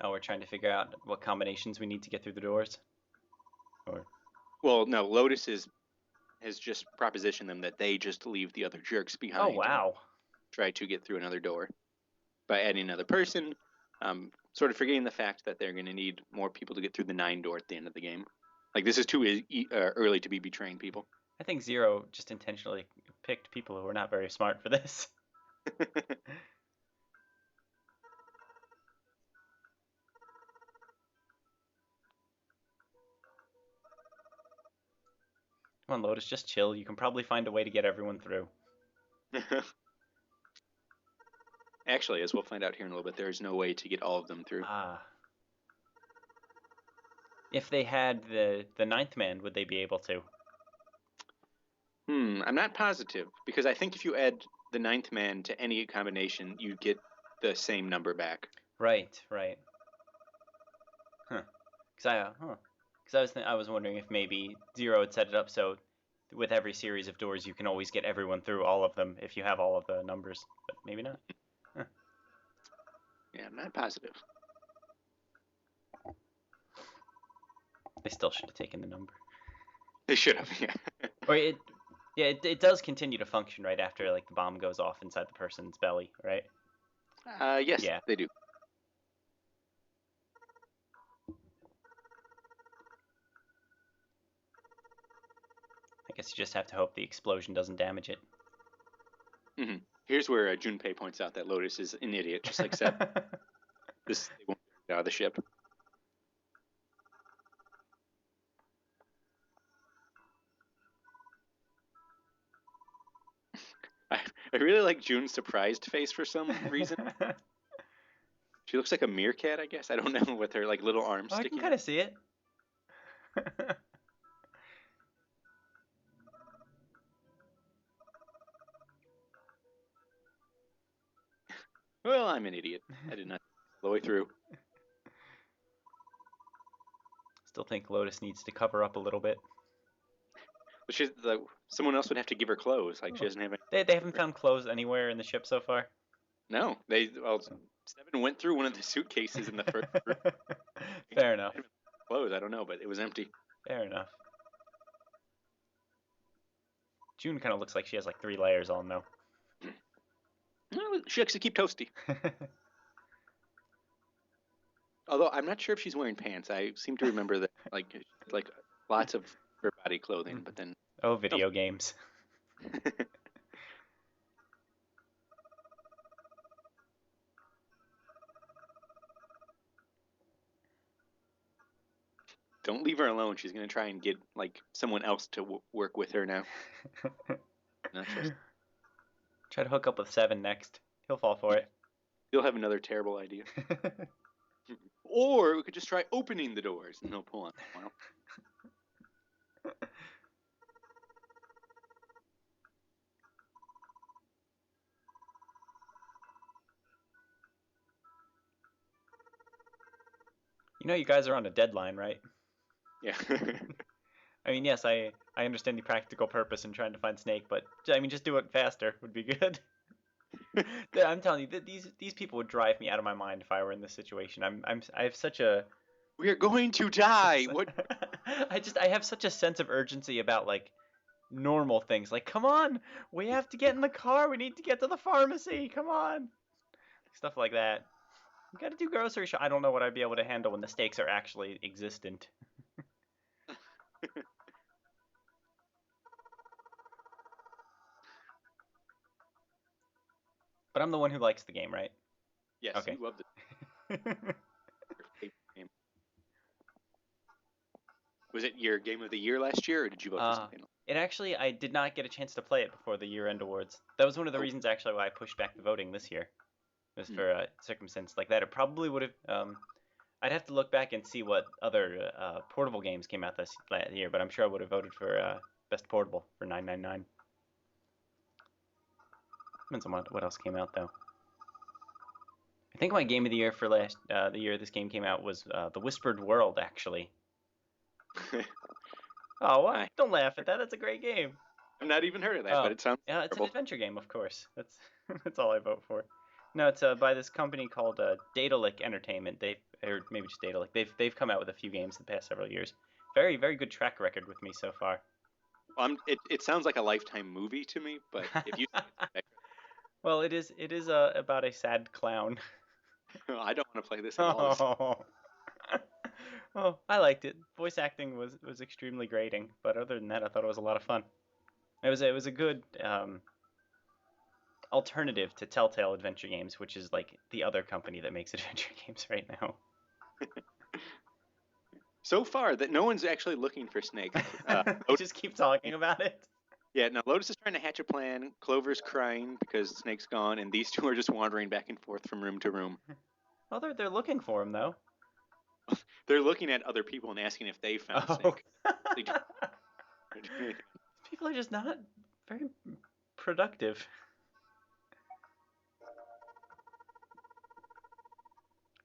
Oh, we're trying to figure out what combinations we need to get through the doors. Or Well, no, Lotus has just propositioned them that they just leave the other jerks oh behind and wow. try to get through another door by adding another person. Sort of forgetting the fact that they're going to need more people to get through the 9 door at the end of the game. Like this is too early to be betraying people. I think Zero just intentionally picked people who were not very smart for this. Come on, Lotus, just chill. You can probably find a way to get everyone through. Actually, as we'll find out here in a little bit, there is no way to get all of them through. Ah. If they had the ninth man, would they be able to? I'm not positive because I think if you add the 9th man to any combination, you get the same number back. Right, right. Huh. Because I was wondering if maybe Zero had set it up so with every series of doors you can always get everyone through all of them if you have all of the numbers, but maybe not. Huh. Yeah, I'm not positive. They still should have taken the number. They should have. Yeah. Or it does continue to function right after like the bomb goes off inside the person's belly, right? Yes, Yeah. they do. I guess you just have to hope the explosion doesn't damage it. hmm Here's where Junpei points out that Lotus is an idiot, just like Seb. They won't get out of the ship. I really like June's surprised face for some reason. She looks like a meerkat, I guess. I don't know, with her like little arms Oh, I sticking. can kind of see it. Well, I'm an idiot. I did not all the way through. Still think Lotus needs to cover up a little bit. But she's like, someone else would have to give her clothes. Like she doesn't have any. They haven't found clothes anywhere in the ship so far. No, Seven went through one of the suitcases in the first group. Fair enough. Clothes, I don't know, but it was empty. Fair enough. June kind of looks like she has like 3 layers on though. She likes to keep toasty. Although I'm not sure if she's wearing pants. I seem to remember that like lots of her body clothing, but then Oh, video games. don't leave her alone. She's gonna try and get like someone else to work with her now. Not trust. Try to hook up with Seven next. He'll fall for it. You'll have another terrible idea. Or we could just try opening the doors and he'll pull on them. Well, You know you guys are on a deadline, right? yeah. I mean, yes, I understand the practical purpose in trying to find Snake, but I mean, just do it faster would be good. I'm telling you, these people would drive me out of my mind if I were in this situation. I have such a We are going to die. What? I have such a sense of urgency about like normal things. Like, come on, we have to get in the car. We need to get to the pharmacy. Come on, stuff like that. You got to do grocery shop. I don't know what I'd be able to handle when the stakes are actually existent. But I'm the one who likes the game, right? Yes, Okay. you love the game. Was it your game of the year last year, or did you vote for something else? It actually, I did not get a chance to play it before the year-end awards. That was one of the reasons actually why I pushed back the voting this year. Was for a circumstance like that. It probably would have. I'd have to look back and see what other portable games came out this year, but I'm sure I would have voted for best portable for 999. Depends on what else came out though. I think my game of the year for the year this game came out was The Whispered World actually. Oh, what? Don't laugh at that. That's a great game. I've not even heard of that, but it sounds. Yeah, it's an adventure game, of course. That's all I vote for. No, it's by this company called Datalic Entertainment. Or maybe just Datalic. They've come out with a few games the past several years. Very very good track record with me so far. It sounds like a Lifetime movie to me, but if you. Well, it is about a sad clown. I don't want to play this at all. Oh, I liked it. Voice acting was extremely grating, but other than that, I thought it was a lot of fun. It was a good alternative to Telltale Adventure Games, which is like the other company that makes adventure games right now. So far, that no one's actually looking for Snake. They just keep talking about it. Yeah, now Lotus is trying to hatch a plan. Clover's crying because Snake's gone, and these two are just wandering back and forth from room to room. Well, they're looking for him though. They're looking at other people and asking if they found Snake. People are just not very productive.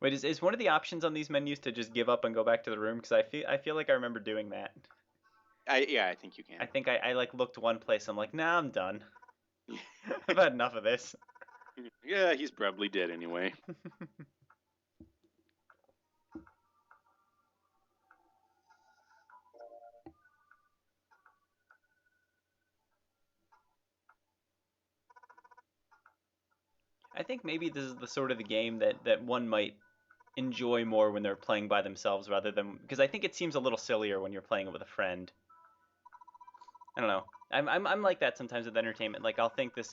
Wait, is one of the options on these menus to just give up and go back to the room? Because I feel like I remember doing that. I think you can. I think I like looked one place. I'm like, nah, I'm done. I've had enough of this. Yeah, he's probably dead anyway. I think maybe this is the sort of the game that one might enjoy more when they're playing by themselves rather than because I think it seems a little sillier when you're playing it with a friend. I don't know. I'm like that sometimes with entertainment. Like I'll think this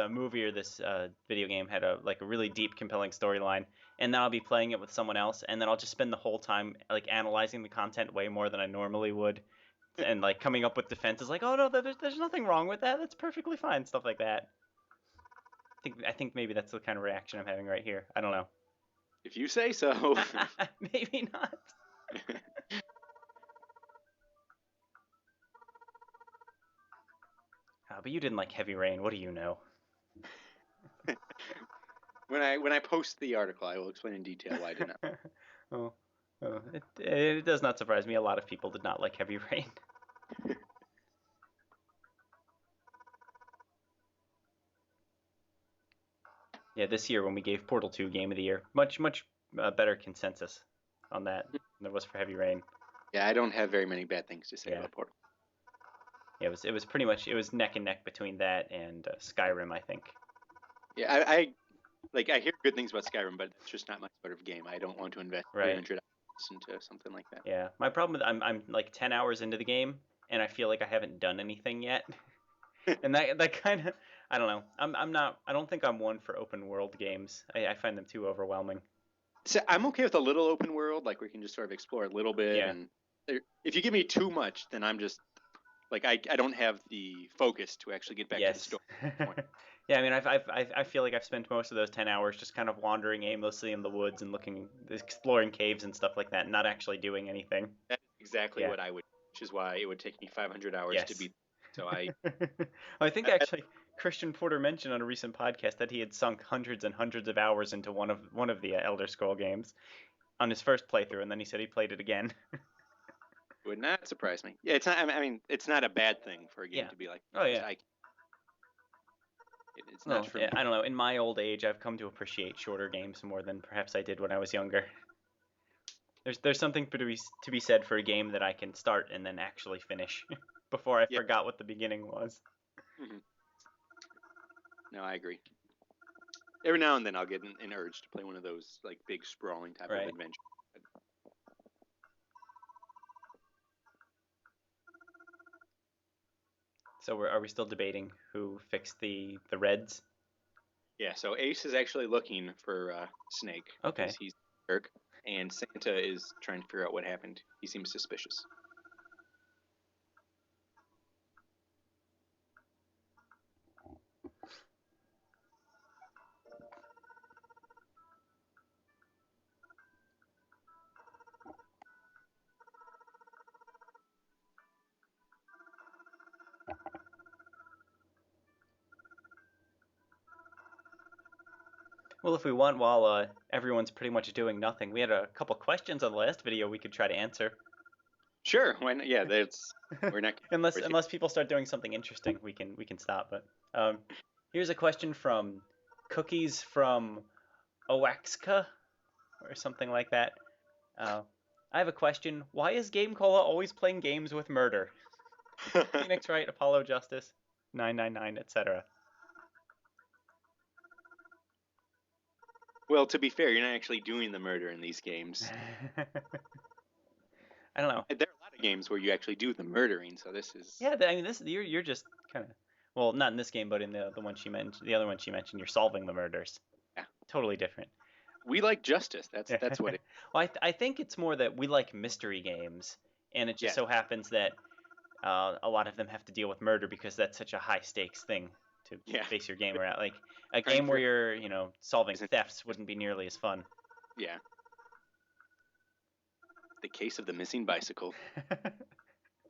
movie or this video game had a really deep, compelling storyline, and then I'll be playing it with someone else, and then I'll just spend the whole time like analyzing the content way more than I normally would, and like coming up with defenses like, oh no, there's nothing wrong with that. That's perfectly fine. Stuff like that. I think maybe that's the kind of reaction I'm having right here. I don't know. If you say so. Maybe not. But you didn't like Heavy Rain. What do you know? When I post the article, I will explain in detail why I did not. It does not surprise me. A lot of people did not like Heavy Rain. Yeah, this year when we gave Portal 2 Game of the Year, much better consensus on that than there was for Heavy Rain. Yeah, I don't have very many bad things to say Yeah. about Portal. Yeah, it was pretty much, it was neck and neck between that and Skyrim, I think. Yeah, I hear good things about Skyrim, but it's just not my sort of game. I don't want to invest Right. $300 into something like that. Yeah. My problem with I'm like 10 hours into the game and I feel like I haven't done anything yet. And that kind of, I don't know. I'm not, I don't think I'm one for open world games. I find them too overwhelming. So I'm okay with a little open world, like we can just sort of explore a little bit. Yeah. And if you give me too much, then I'm just like I don't have the focus to actually get back to the Yes. story. Point. Yeah, I mean, I feel like I've spent most of those 10 hours just kind of wandering aimlessly in the woods and exploring caves and stuff like that, not actually doing anything. That's exactly Yeah. what I would, which is why it would take me 500 hours to Yes. beat. So I, I think I actually Christian Porter mentioned on a recent podcast that he had sunk hundreds and hundreds of hours into one of the Elder Scroll games on his first playthrough, and then he said he played it again. would not surprise me. Yeah, it's not. I mean, it's not a bad thing for a game Yeah. to be like. Oh Just, yeah. it's not Well, for yeah, me. I don't know. In my old age, I've come to appreciate shorter games more than perhaps I did when I was younger. There's something to be said for a game that I can start and then actually finish before I Yeah. forgot what the beginning was. hmm No, I agree. Every now and then I'll get an urge to play one of those like big sprawling type Right. of adventure. So are we still debating who fixed the Reds? Yeah, so Ace is actually looking for Snake Okay. because he's a jerk, and Santa is trying to figure out what happened. He seems suspicious. Well, if we want, while everyone's pretty much doing nothing, we had a couple questions on the last video we could try to answer. Sure, why not? Yeah, that's we're not Unless people start doing something interesting, we can stop. But here's a question from Cookies from Oaxaca or something like that. I have a question. Why is Game Cola always playing games with murder? Phoenix Wright, Apollo Justice, 999, etc. Well, to be fair, you're not actually doing the murder in these games. I don't know. There are a lot of games where you actually do the murdering, so this is Yeah, I mean, this you're just kind of, well, not in this game, but in the one she mentioned, the other one she mentioned, you're solving the murders. yeah. Totally different. We like justice. That's what it. Well, I think it's more that we like mystery games, and it just Yeah, so happens that a lot of them have to deal with murder because that's such a high stakes thing to yeah. base your game around. Like a Trying to game where figure- you're solving Isn't- thefts wouldn't be nearly as fun. Yeah. The case of the missing bicycle.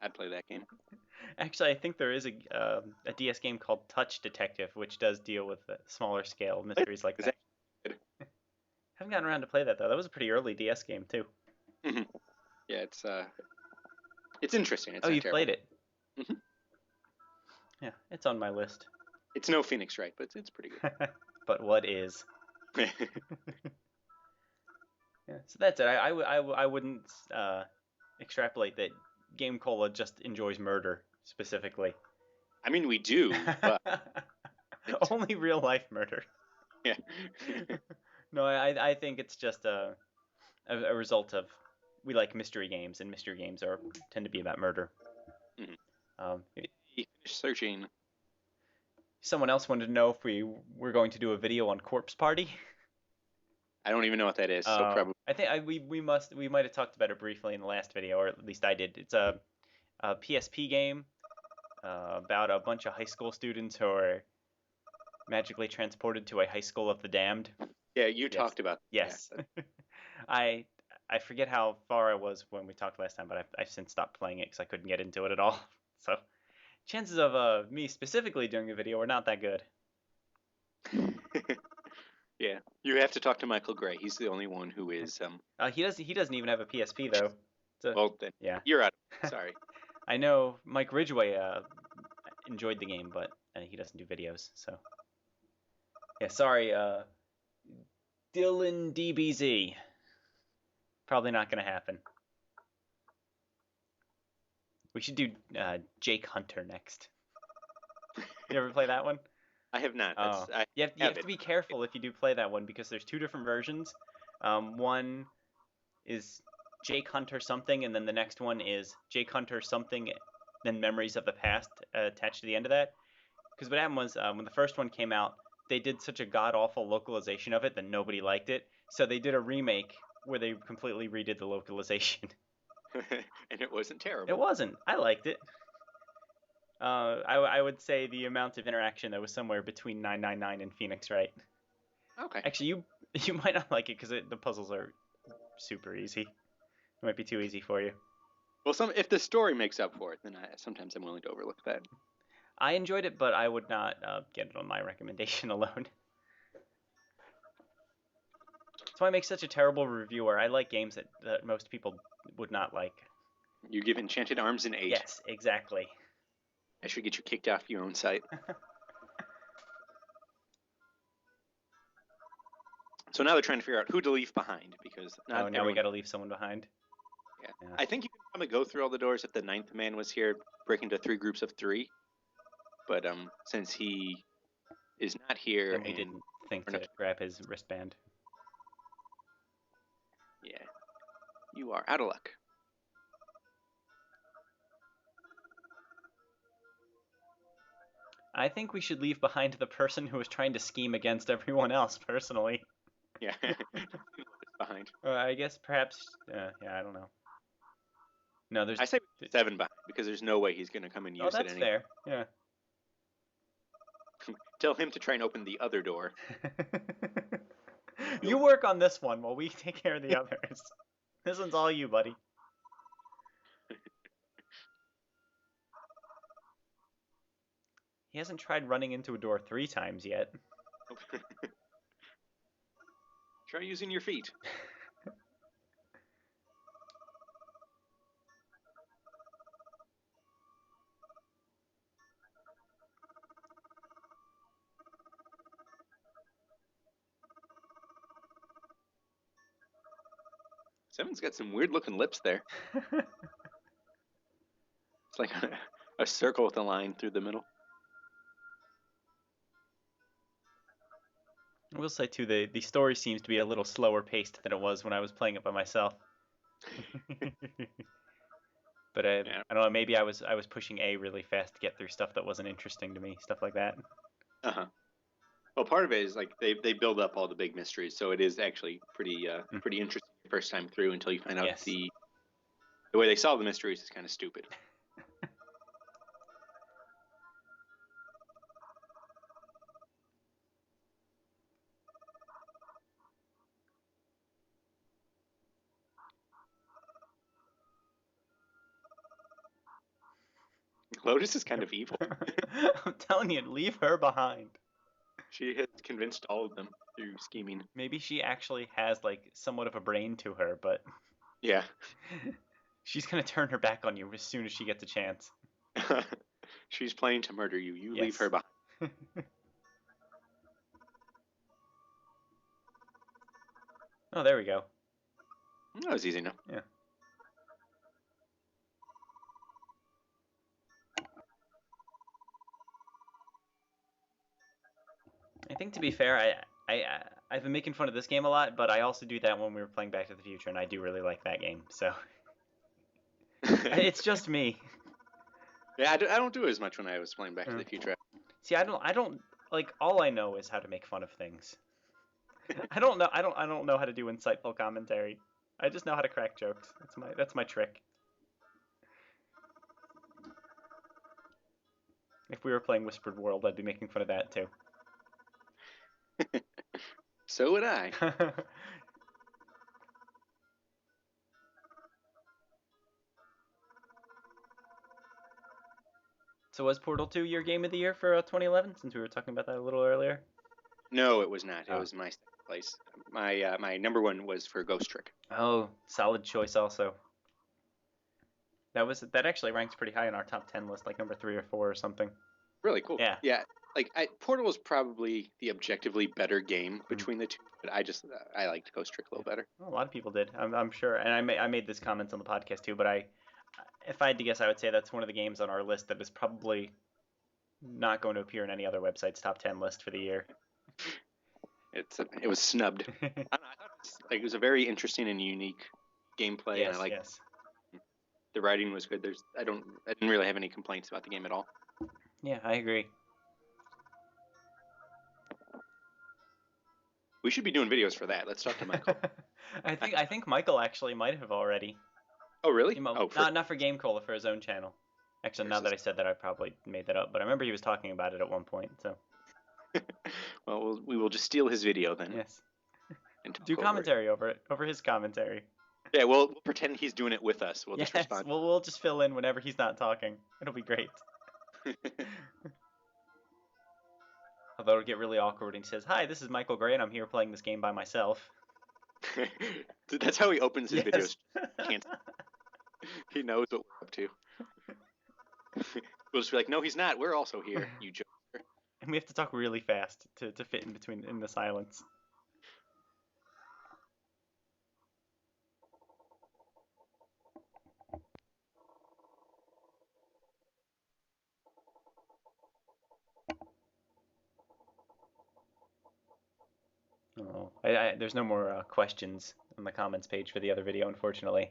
I'd play that game. Actually, I think there is a DS game called Touch Detective, which does deal with smaller scale mysteries like Is that. that Haven't gotten around to play that though. That was a pretty early DS game too. Mhm. Yeah, it's interesting. It's Oh, not you terrible. played it? Mhm. Yeah, it's on my list. It's no Phoenix Wright, but it's pretty But what is? good. Yeah, so that's it. I wouldn't extrapolate that Game Cola just enjoys murder specifically. I mean, we do, but Only real life murder. yeah. No, I think it's just a result of we like mystery games, and mystery games tend to be about murder. Mhm. If Finish searching. someone else wanted to know if we were going to do a video on Corpse Party. I don't even know what that is, so probably. I think we might have talked about it briefly in the last video, or at least I did. It's a PSP game about a bunch of high school students who are magically transported to a high school of the damned. Yeah, you Yes. talked about. Yes. Yeah, I forget how far I was when we talked last time, but I've since stopped playing it because I couldn't get into it at all. So chances of me specifically doing a video are not that good. yeah, you have to talk to Michael Gray. He's the only one who is. He doesn't even have a PSP though. Well, then Yeah. you're out. Sorry. I know Mike Ridgway enjoyed the game, but he doesn't do videos. So yeah, sorry, Dylan DBZ. Probably not gonna happen. We should do Jake Hunter next. You ever play that one? I have not. Oh, I you have have it. to be careful if you do play that one because there's two different versions. One is Jake Hunter something, and then the next one is Jake Hunter something, then Memories of the Past attached to the end of that. Because what happened was when the first one came out, they did such a god awful localization of it that nobody liked it. So they did a remake where they completely redid the localization. And it wasn't terrible. It wasn't. I liked it. I would say the amount of interaction that was somewhere between 999 and Phoenix Wright. Okay. Actually, you might not like it because the puzzles are super easy. It might be too easy for you. Well, if the story makes up for it, then sometimes I'm willing to overlook that. I enjoyed it, but I would not get it on my recommendation alone. That's why I make such a terrible reviewer. I like games that most people would not like. You give Enchanted Arms an 8. Yes, exactly. I should get you kicked off your own site. So now they're trying to figure out who to leave behind because now we got to leave someone behind. Yeah. I think you can probably go through all the doors if the 9th man was here, break into 3 groups of 3. But since he is not here, and we didn't think to grab his wristband. Yeah, you are out of luck. I think we should leave behind the person who was trying to scheme against everyone else, personally. Yeah, behind. I guess perhaps, I don't know. No, I say 7 behind because there's no way he's going to come and use it. Oh, that's fair. Yeah. Tell him to try and open the other door. You work on this one while we take care of the others. This one's all you, buddy. He hasn't tried running into a door 3 times yet. Try using your feet. Seven's got some weird looking lips there. It's like a circle with a line through the middle. I will say too, the story seems to be a little slower paced than it was when I was playing it by myself. But I don't know, maybe I was pushing A really fast to get through stuff that wasn't interesting to me, stuff like that. Well, part of it is like they build up all the big mysteries, so it is actually pretty interesting the first time through until you find out the way they solve the mysteries is kind of stupid. Lotus is kind of evil. I'm telling you, leave her behind. She has convinced all of them through scheming. Maybe she actually has like somewhat of a brain to her, but yeah, she's gonna turn her back on you as soon as she gets a chance. She's planning to murder you. You leave her behind. Oh, there we go. That was easy enough. Yeah. I think to be fair, I've been making fun of this game a lot, but I also do that when we were playing Back to the Future, and I do really like that game. So it's just me. Yeah, I don't do as much when I was playing Back to the Future. See, I don't like. All I know is how to make fun of things. I don't know how to do insightful commentary. I just know how to crack jokes. That's my trick. If we were playing Whispered World, I'd be making fun of that too. So would I. So was Portal 2 your game of the year for 2011? Since we were talking about that a little earlier. No, it was not. It was my second place. My number 1 was for Ghost Trick. Oh, solid choice also. That actually ranks pretty high in our top 10 list, like number 3 or 4 or something. Really cool. Yeah. Yeah. Like Portal was probably the objectively better game between the two, but I liked Ghost Trick a little better. Well, a lot of people did, I'm sure, and I made this comment on the podcast too. But I if I had to guess, I would say that's one of the games on our list that is probably not going to appear in any other website's top 10 list for the year. It was snubbed. I don't know, I thought it was a very interesting and unique gameplay, and I like the writing was good. I didn't really have any complaints about the game at all. Yeah, I agree. We should be doing videos for that. Let's talk to Michael. I think Michael actually might have already. Oh, really? Not for Game Cola, for his own channel. Actually, now that I said that, I probably made that up, but I remember he was talking about it at one point. So. Well, we will just steal his video then. Yes. Do commentary over his commentary. Yeah, we'll pretend he's doing it with us. We'll just respond. We'll just fill in whenever he's not talking. It'll be great. Although it'll get really awkward when he says, "Hi, this is Michael Gray, and I'm here playing this game by myself." That's how he opens his videos. He knows what we're up to. We'll just be like, "No, he's not. We're also here, you joker." And we have to talk really fast to fit in the silence. Oh, there's no more questions on the comments page for the other video, unfortunately.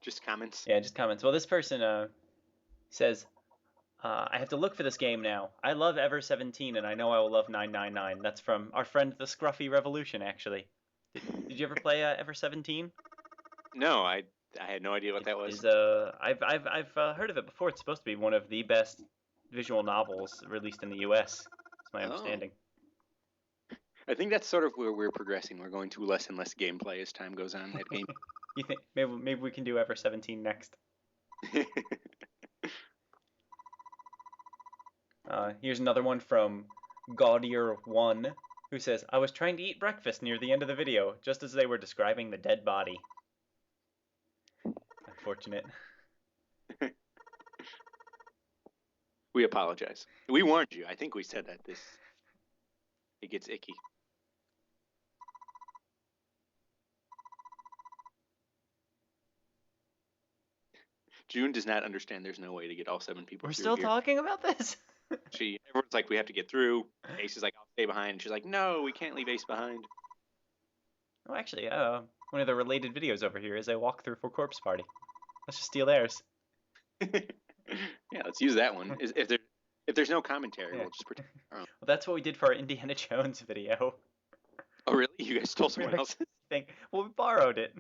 Just comments? Yeah, just comments. Well, this person says, I have to look for this game now. I love Ever 17, and I know I will love 999. That's from our friend the Scruffy Revolution, actually. Did you ever play Ever 17? No, I had no idea what that was. I've heard of it before. It's supposed to be one of the best visual novels released in the U.S. It's my understanding. I think that's sort of where we're progressing. We're going to less and less gameplay as time goes on. That game. You think maybe we can do Ever 17 next? Here's another one from Gaudier1, who says, I was trying to eat breakfast near the end of the video, just as they were describing the dead body. Unfortunate. We apologize. We warned you. I think we said that it gets icky. June does not understand there's no way to get all 7 people We're through still here. talking about this? Everyone's like, we have to get through. Ace is like, I'll stay behind. And she's like, no, we can't leave Ace behind. Oh, actually, one of the related videos over here is a walkthrough for Corpse Party. Let's just steal theirs. Yeah, let's use that one. If there's no commentary, we'll just pretend. Well, that's what we did for our Indiana Jones video. Oh, really? You guys stole someone else's thing? Well, we borrowed it.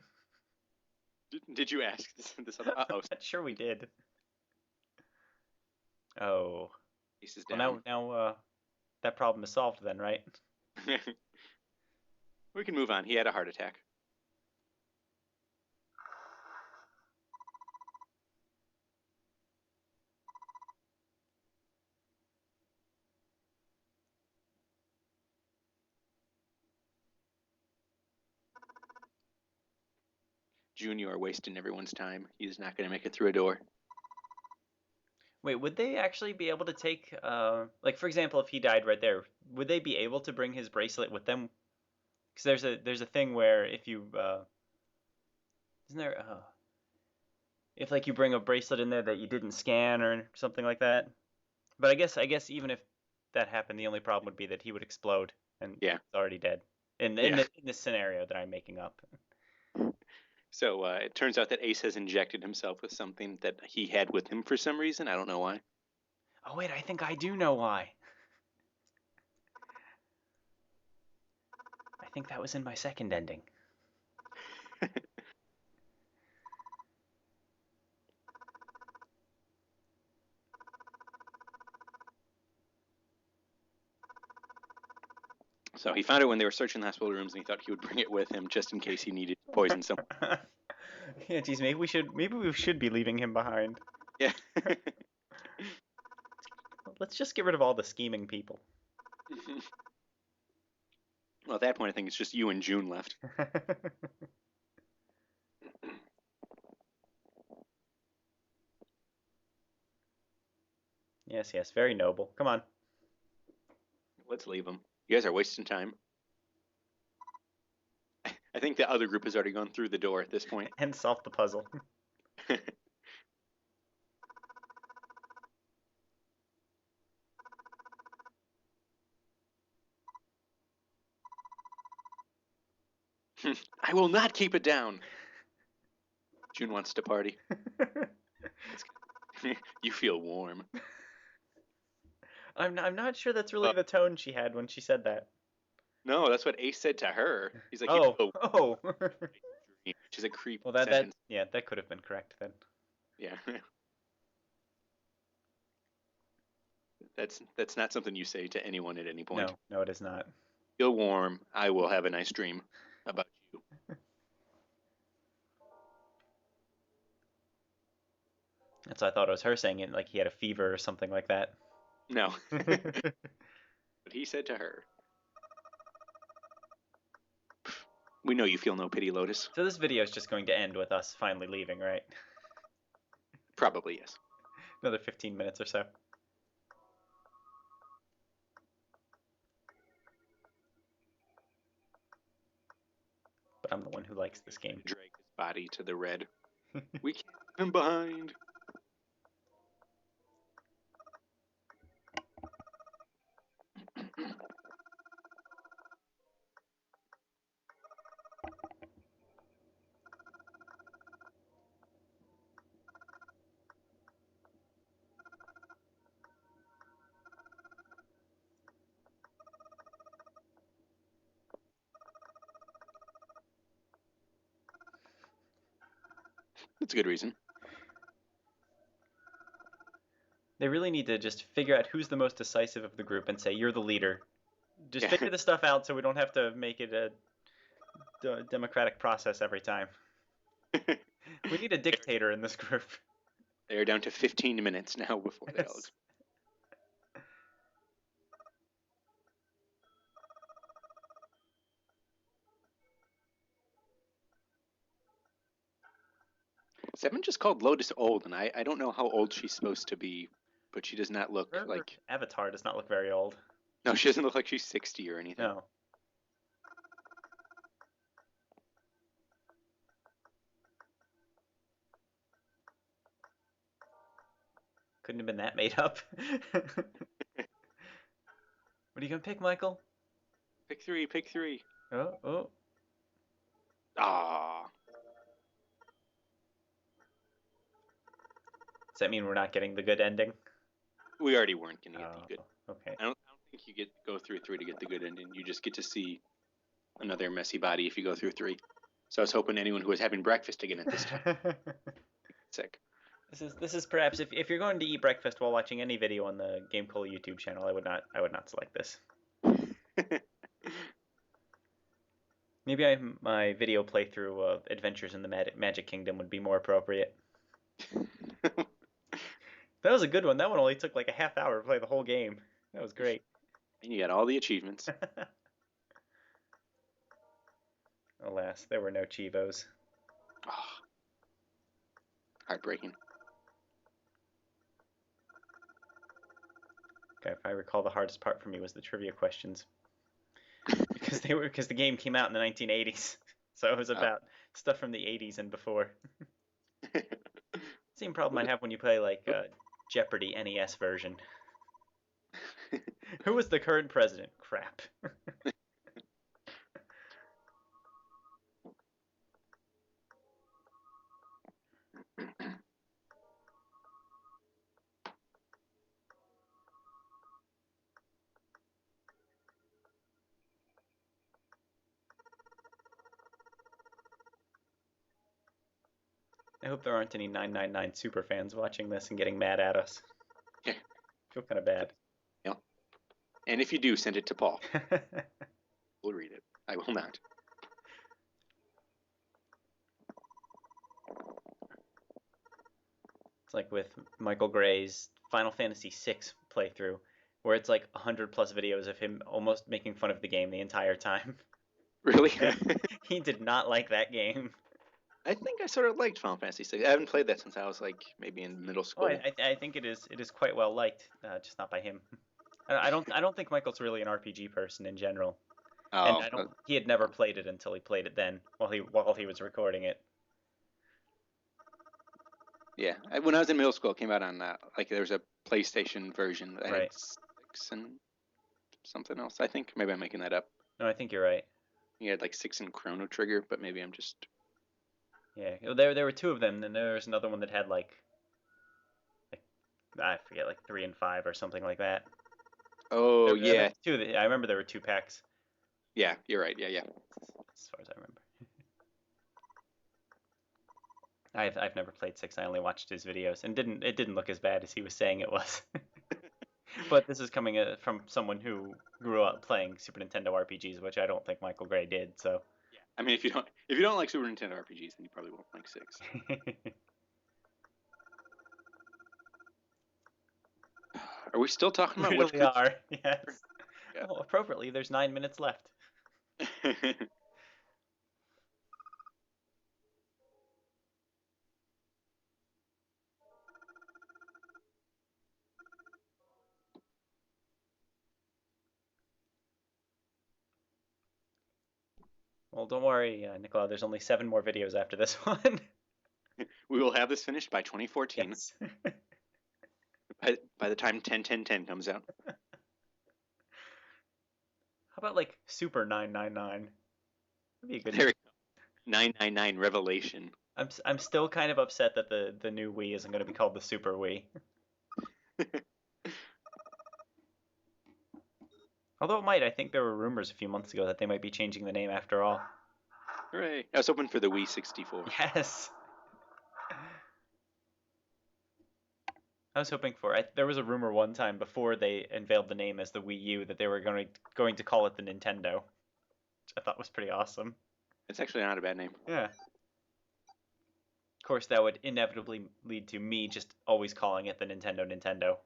Did you ask this other? Uh-oh. Sure we did. Oh. Ace is down. Well, now that problem is solved then, right? We can move on. He had a heart attack. June, you are wasting everyone's time. He's not going to make it through a door. Wait, would they actually be able to take, like, for example, if he died right there, would they be able to bring his bracelet with them? Because there's a thing where if you, isn't there, if, like, you bring a bracelet in there that you didn't scan or something like that? But I guess even if that happened, the only problem would be that he would explode and he's already dead. In this scenario that I'm making up. So it turns out that Ace has injected himself with something that he had with him for some reason. I don't know why. Oh, wait, I think I do know why. I think that was in my second ending. So he found it when they were searching the hospital rooms, and he thought he would bring it with him just in case he needed to poison someone. Yeah, geez, maybe we should be leaving him behind. Yeah. Let's just get rid of all the scheming people. Well, at that point, I think it's just you and June left. Yes, very noble. Come on. Let's leave them. You guys are wasting time. I think the other group has already gone through the door at this point. And solved the puzzle. I will not keep it down. June wants to party. You feel warm. I'm not sure that's really the tone she had when she said that. No, that's what Ace said to her. He's like, you Oh, feel oh. which is a creepy Well, that sentence. yeah, that could have been correct then. Yeah. That's not something you say to anyone at any point. No, it is not. Feel warm. I will have a nice dream about you. That's why I thought it was her saying it, like he had a fever or something like that. No. But he said to her. We know you feel no pity, Lotus. So this video is just going to end with us finally leaving, right? Probably, yes. Another 15 minutes or so. But I'm the one who likes this game. Drag his body to the red. We can't leave him behind. That's a good reason. They really need to just figure out who's the most decisive of the group and say, you're the leader. Just figure this stuff out so we don't have to make it a democratic process every time. We need a dictator in this group. They are down to 15 minutes now before that. Yes. 7 just called Lotus old, and I don't know how old she's supposed to be, but she does not look Her like... avatar does not look very old. No, she doesn't look like she's 60 or anything. No. Couldn't have been that made up. What are you going to pick, Michael? Pick 3, pick 3. Oh. Ah. Does that mean we're not getting the good ending? We already weren't going to get the good. Okay. I don't think you go through 3 to get the good ending. You just get to see another messy body if you go through 3. So I was hoping anyone who was having breakfast again at this time. Sick. This is perhaps if you're going to eat breakfast while watching any video on the Game Cola YouTube channel, I would not select this. Maybe my video playthrough of Adventures in the Magic Kingdom would be more appropriate. That was a good one. That one only took like a half hour to play the whole game. That was great. And you got all the achievements. Alas, there were no Chivos. Oh, heartbreaking. Okay, if I recall, the hardest part for me was the trivia questions. because the game came out in the 1980s. So it was about stuff from the 80s and before. Same problem I have when you play like Jeopardy NES version. Who was the current president? Crap. I hope there aren't any 999 super fans watching this and getting mad at us. Yeah. I feel kind of bad. Yeah. And if you do, send it to Paul. We'll read it. I will not. It's like with Michael Gray's Final Fantasy VI playthrough, where it's like 100 plus videos of him almost making fun of the game the entire time. Really? He did not like that game. I think I sort of liked Final Fantasy VI. I haven't played that since I was like maybe in middle school. Oh, I think it is quite well liked, just not by him. I don't think Michael's really an RPG person in general. Oh, And he had never played it until he played it then while he was recording it. Yeah, when I was in middle school, it came out on like there was a PlayStation version that Right. had 6 and something else. I think maybe I'm making that up. No, I think you're right. You had like 6 and Chrono Trigger, but maybe I'm just. Yeah, there were two of them, and there was another one that had like I forget, like 3 and 5 or something like that. Oh There yeah, were two. I remember there were 2 packs, yeah, you're right. Yeah, yeah. as far as I remember. I've never played 6. I only watched his videos, and it didn't look as bad as he was saying it was. But this is coming from someone who grew up playing Super Nintendo RPGs, which I don't think Michael Gray did. So. Yeah. I mean, if you don't like Super Nintendo RPGs, then you probably won't like 6. Are we still talking about We what's really are. Yes. Yeah. Oh, appropriately, there's 9 minutes left. Well, don't worry, Nikola. There's only 7 more videos after this one. We will have this finished by 2014. Yes. By the time 10-10-10 comes out. How about like Super 999? That'd be a good There name. we go. 999 Revelation. I'm still kind of upset that the new Wii isn't going to be called the Super Wii. Although it might. I think there were rumors a few months ago that they might be changing the name after all. Hooray. I was hoping for the Wii 64. Yes. I was hoping for. There was a rumor one time before they unveiled the name as the Wii U that they were going to call it the Nintendo, which I thought was pretty awesome. It's actually not a bad name. Yeah. Of course, that would inevitably lead to me just always calling it the Nintendo.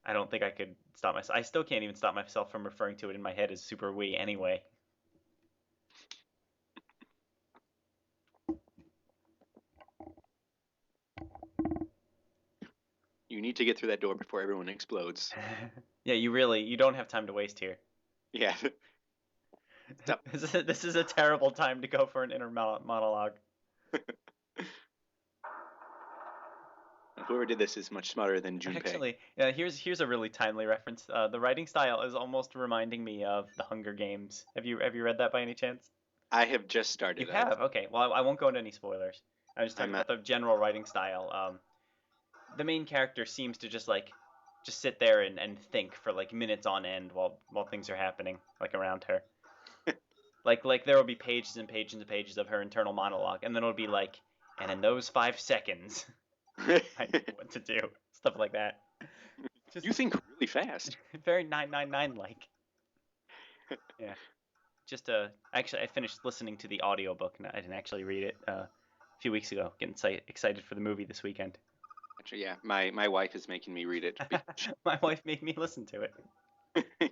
I don't think I could stop myself. I still can't even stop myself from referring to it in my head as Super Wii anyway. You need to get through that door before everyone explodes. Yeah, you don't have time to waste here. Yeah. Stop. This is a terrible time to go for an inner monologue. Whoever did this is much smarter than Junpei. Actually, here's a really timely reference. The writing style is almost reminding me of The Hunger Games. Have you read that by any chance? I have just started. You have? Okay. Well, I won't go into any spoilers. I'm just talking about the general writing style. The main character seems to just sit there and think for like minutes on end while things are happening like around her. like there will be pages and pages and pages of her internal monologue, and then it'll be like, and in those 5 seconds, I know what to do. Stuff like that. Just You think really fast. very 999 like. Yeah. Just actually I finished listening to the audiobook and I didn't actually read it a few weeks ago. Getting excited for the movie this weekend. Actually, yeah, my wife is making me read it. My wife made me listen to it. I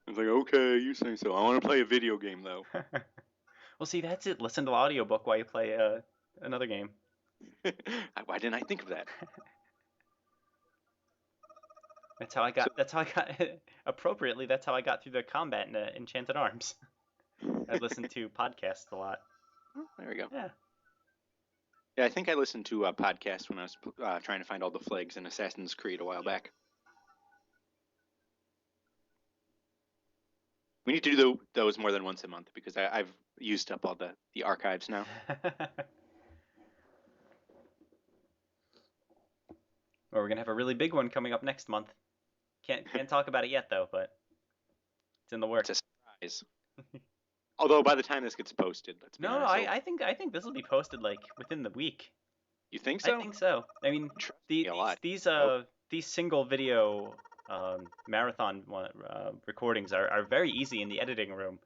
was like, okay, you say so. I want to play a video game though. Well, see, that's it. Listen to the audiobook while you play another game. Why didn't I think of that? That's how I got. That's how I got. Appropriately, that's how I got through the combat in Enchanted Arms. I listened to podcasts a lot. There we go. Yeah. Yeah, I think I listened to a podcast when I was trying to find all the flags in Assassin's Creed a while back. We need to do those more than once a month because I've used up all the archives now. Well, we're gonna have a really big one coming up next month. Can't talk about it yet though, but it's in the works. It's a surprise. Although by the time this gets posted, let's be No, honest. I think this will be posted like within the week. You think so? I think so. I mean, Trust me a lot. these single video marathon recordings are very easy in the editing room.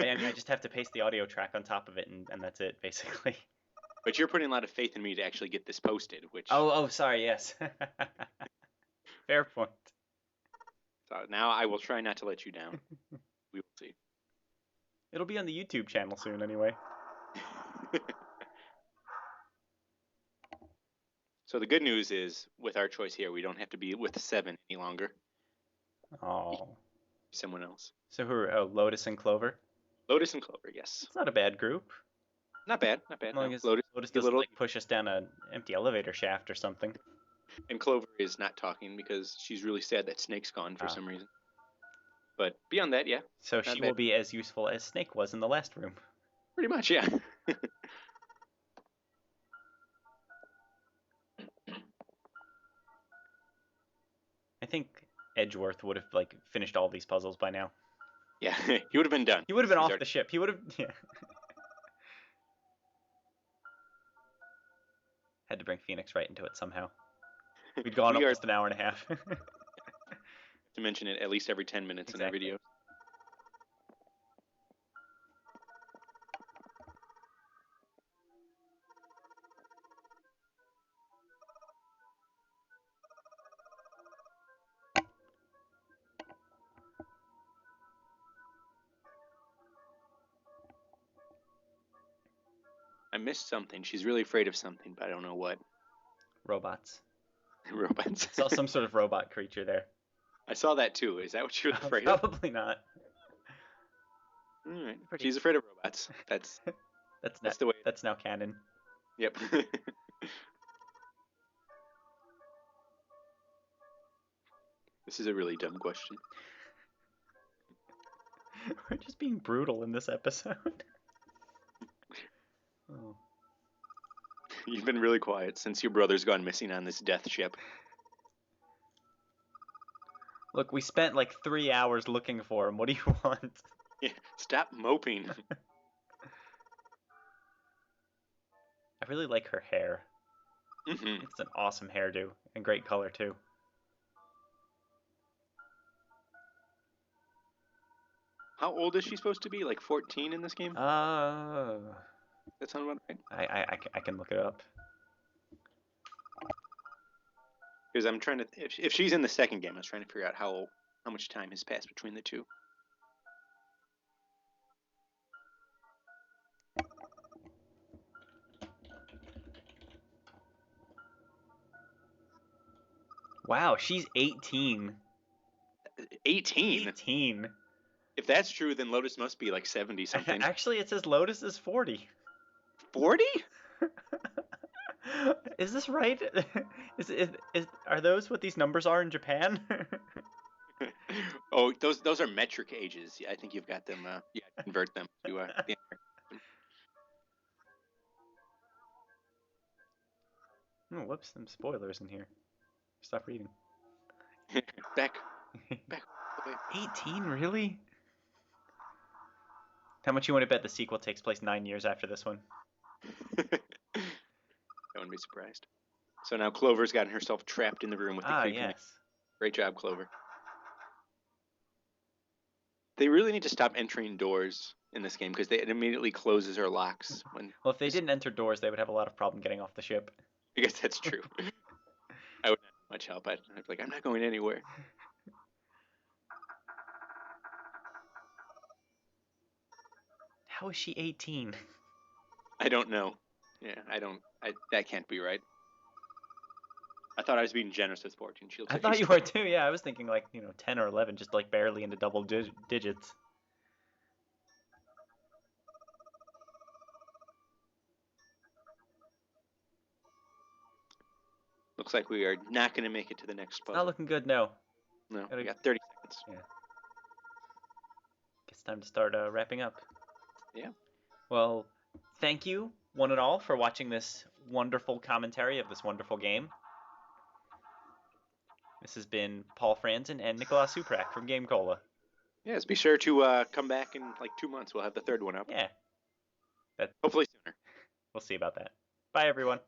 I mean, I just have to paste the audio track on top of it, and that's it, basically. But you're putting a lot of faith in me to actually get this posted, which. Oh, sorry, yes. Fair point. So now I will try not to let you down. We will see. It'll be on the YouTube channel soon, anyway. So the good news is, with our choice here, we don't have to be with 7 any longer. Oh. Someone else. So who are Lotus and Clover? Lotus and Clover, yes. It's not a bad group. Not bad, not bad. As long No. as Lotus Lotus Get doesn't little, like push us down an empty elevator shaft or something. and Clover is not talking because she's really sad that Snake's gone for some reason. But beyond that, yeah, So she will be as useful as Snake was in the last room. pretty much, yeah. I think Edgeworth would have like finished all these puzzles by now. Yeah, he would have been done. He would have been off the ship. He would have, yeah. Had to bring Phoenix right into it somehow. We'd gone almost an hour and a half. To mention it at least every 10 minutes in their video. I missed something. She's really afraid of something, but I don't know what. Robots. Robots. Saw some sort of robot creature there. I saw that too. Is that what she was afraid of? Probably not. All right. She's afraid of robots. That's the way. That's now canon. Yep. This is a really dumb question. We're just being brutal in this episode. Oh. You've been really quiet since your brother's gone missing on this death ship. Look, we spent like 3 hours looking for him. What do you want? Yeah, stop moping. I really like her hair. Mm-hmm. It's an awesome hairdo and great color too. How old is she supposed to be? Like 14 in this game? That sound about right? I can look it up. Because I'm trying to, if she's in the second game, I was trying to figure out how much time has passed between the two. Wow, she's 18. 18? 18. If that's true, then Lotus must be like 70 something. Actually, it says Lotus is 40. 40? Is this right? Are those what these numbers are in Japan? Oh, those are metric ages. I think you've got them. Convert them to the American. Oh, whoops, some spoilers in here. Stop reading. Back. 18, really? How much you want to bet the sequel takes place 9 years after this one? I wouldn't be surprised. So now Clover's gotten herself trapped in the room with the creepy. Yes. Great job, Clover. They really need to stop entering doors in this game because it immediately closes or locks. Well, if they didn't enter doors, they would have a lot of problem getting off the ship. I guess that's true. I wouldn't have much help. I'd be like, I'm not going anywhere. How is she 18? I don't know. Yeah, that can't be right. I thought I was being generous with 14. I thought you were too. Yeah, I was thinking like 10 or 11, just like barely into double digits. Looks like we are not going to make it to the next puzzle. Not looking good, no. No, we got 30 seconds. Yeah. Guess time to start wrapping up. Yeah. Well, thank you, one and all, for watching this wonderful commentary of this wonderful game. This has been Paul Franzen and Nikola Suprak from Game Cola. Yes, be sure to come back in like 2 months. We'll have the third one up. Yeah. Hopefully sooner. We'll see about that. Bye, everyone.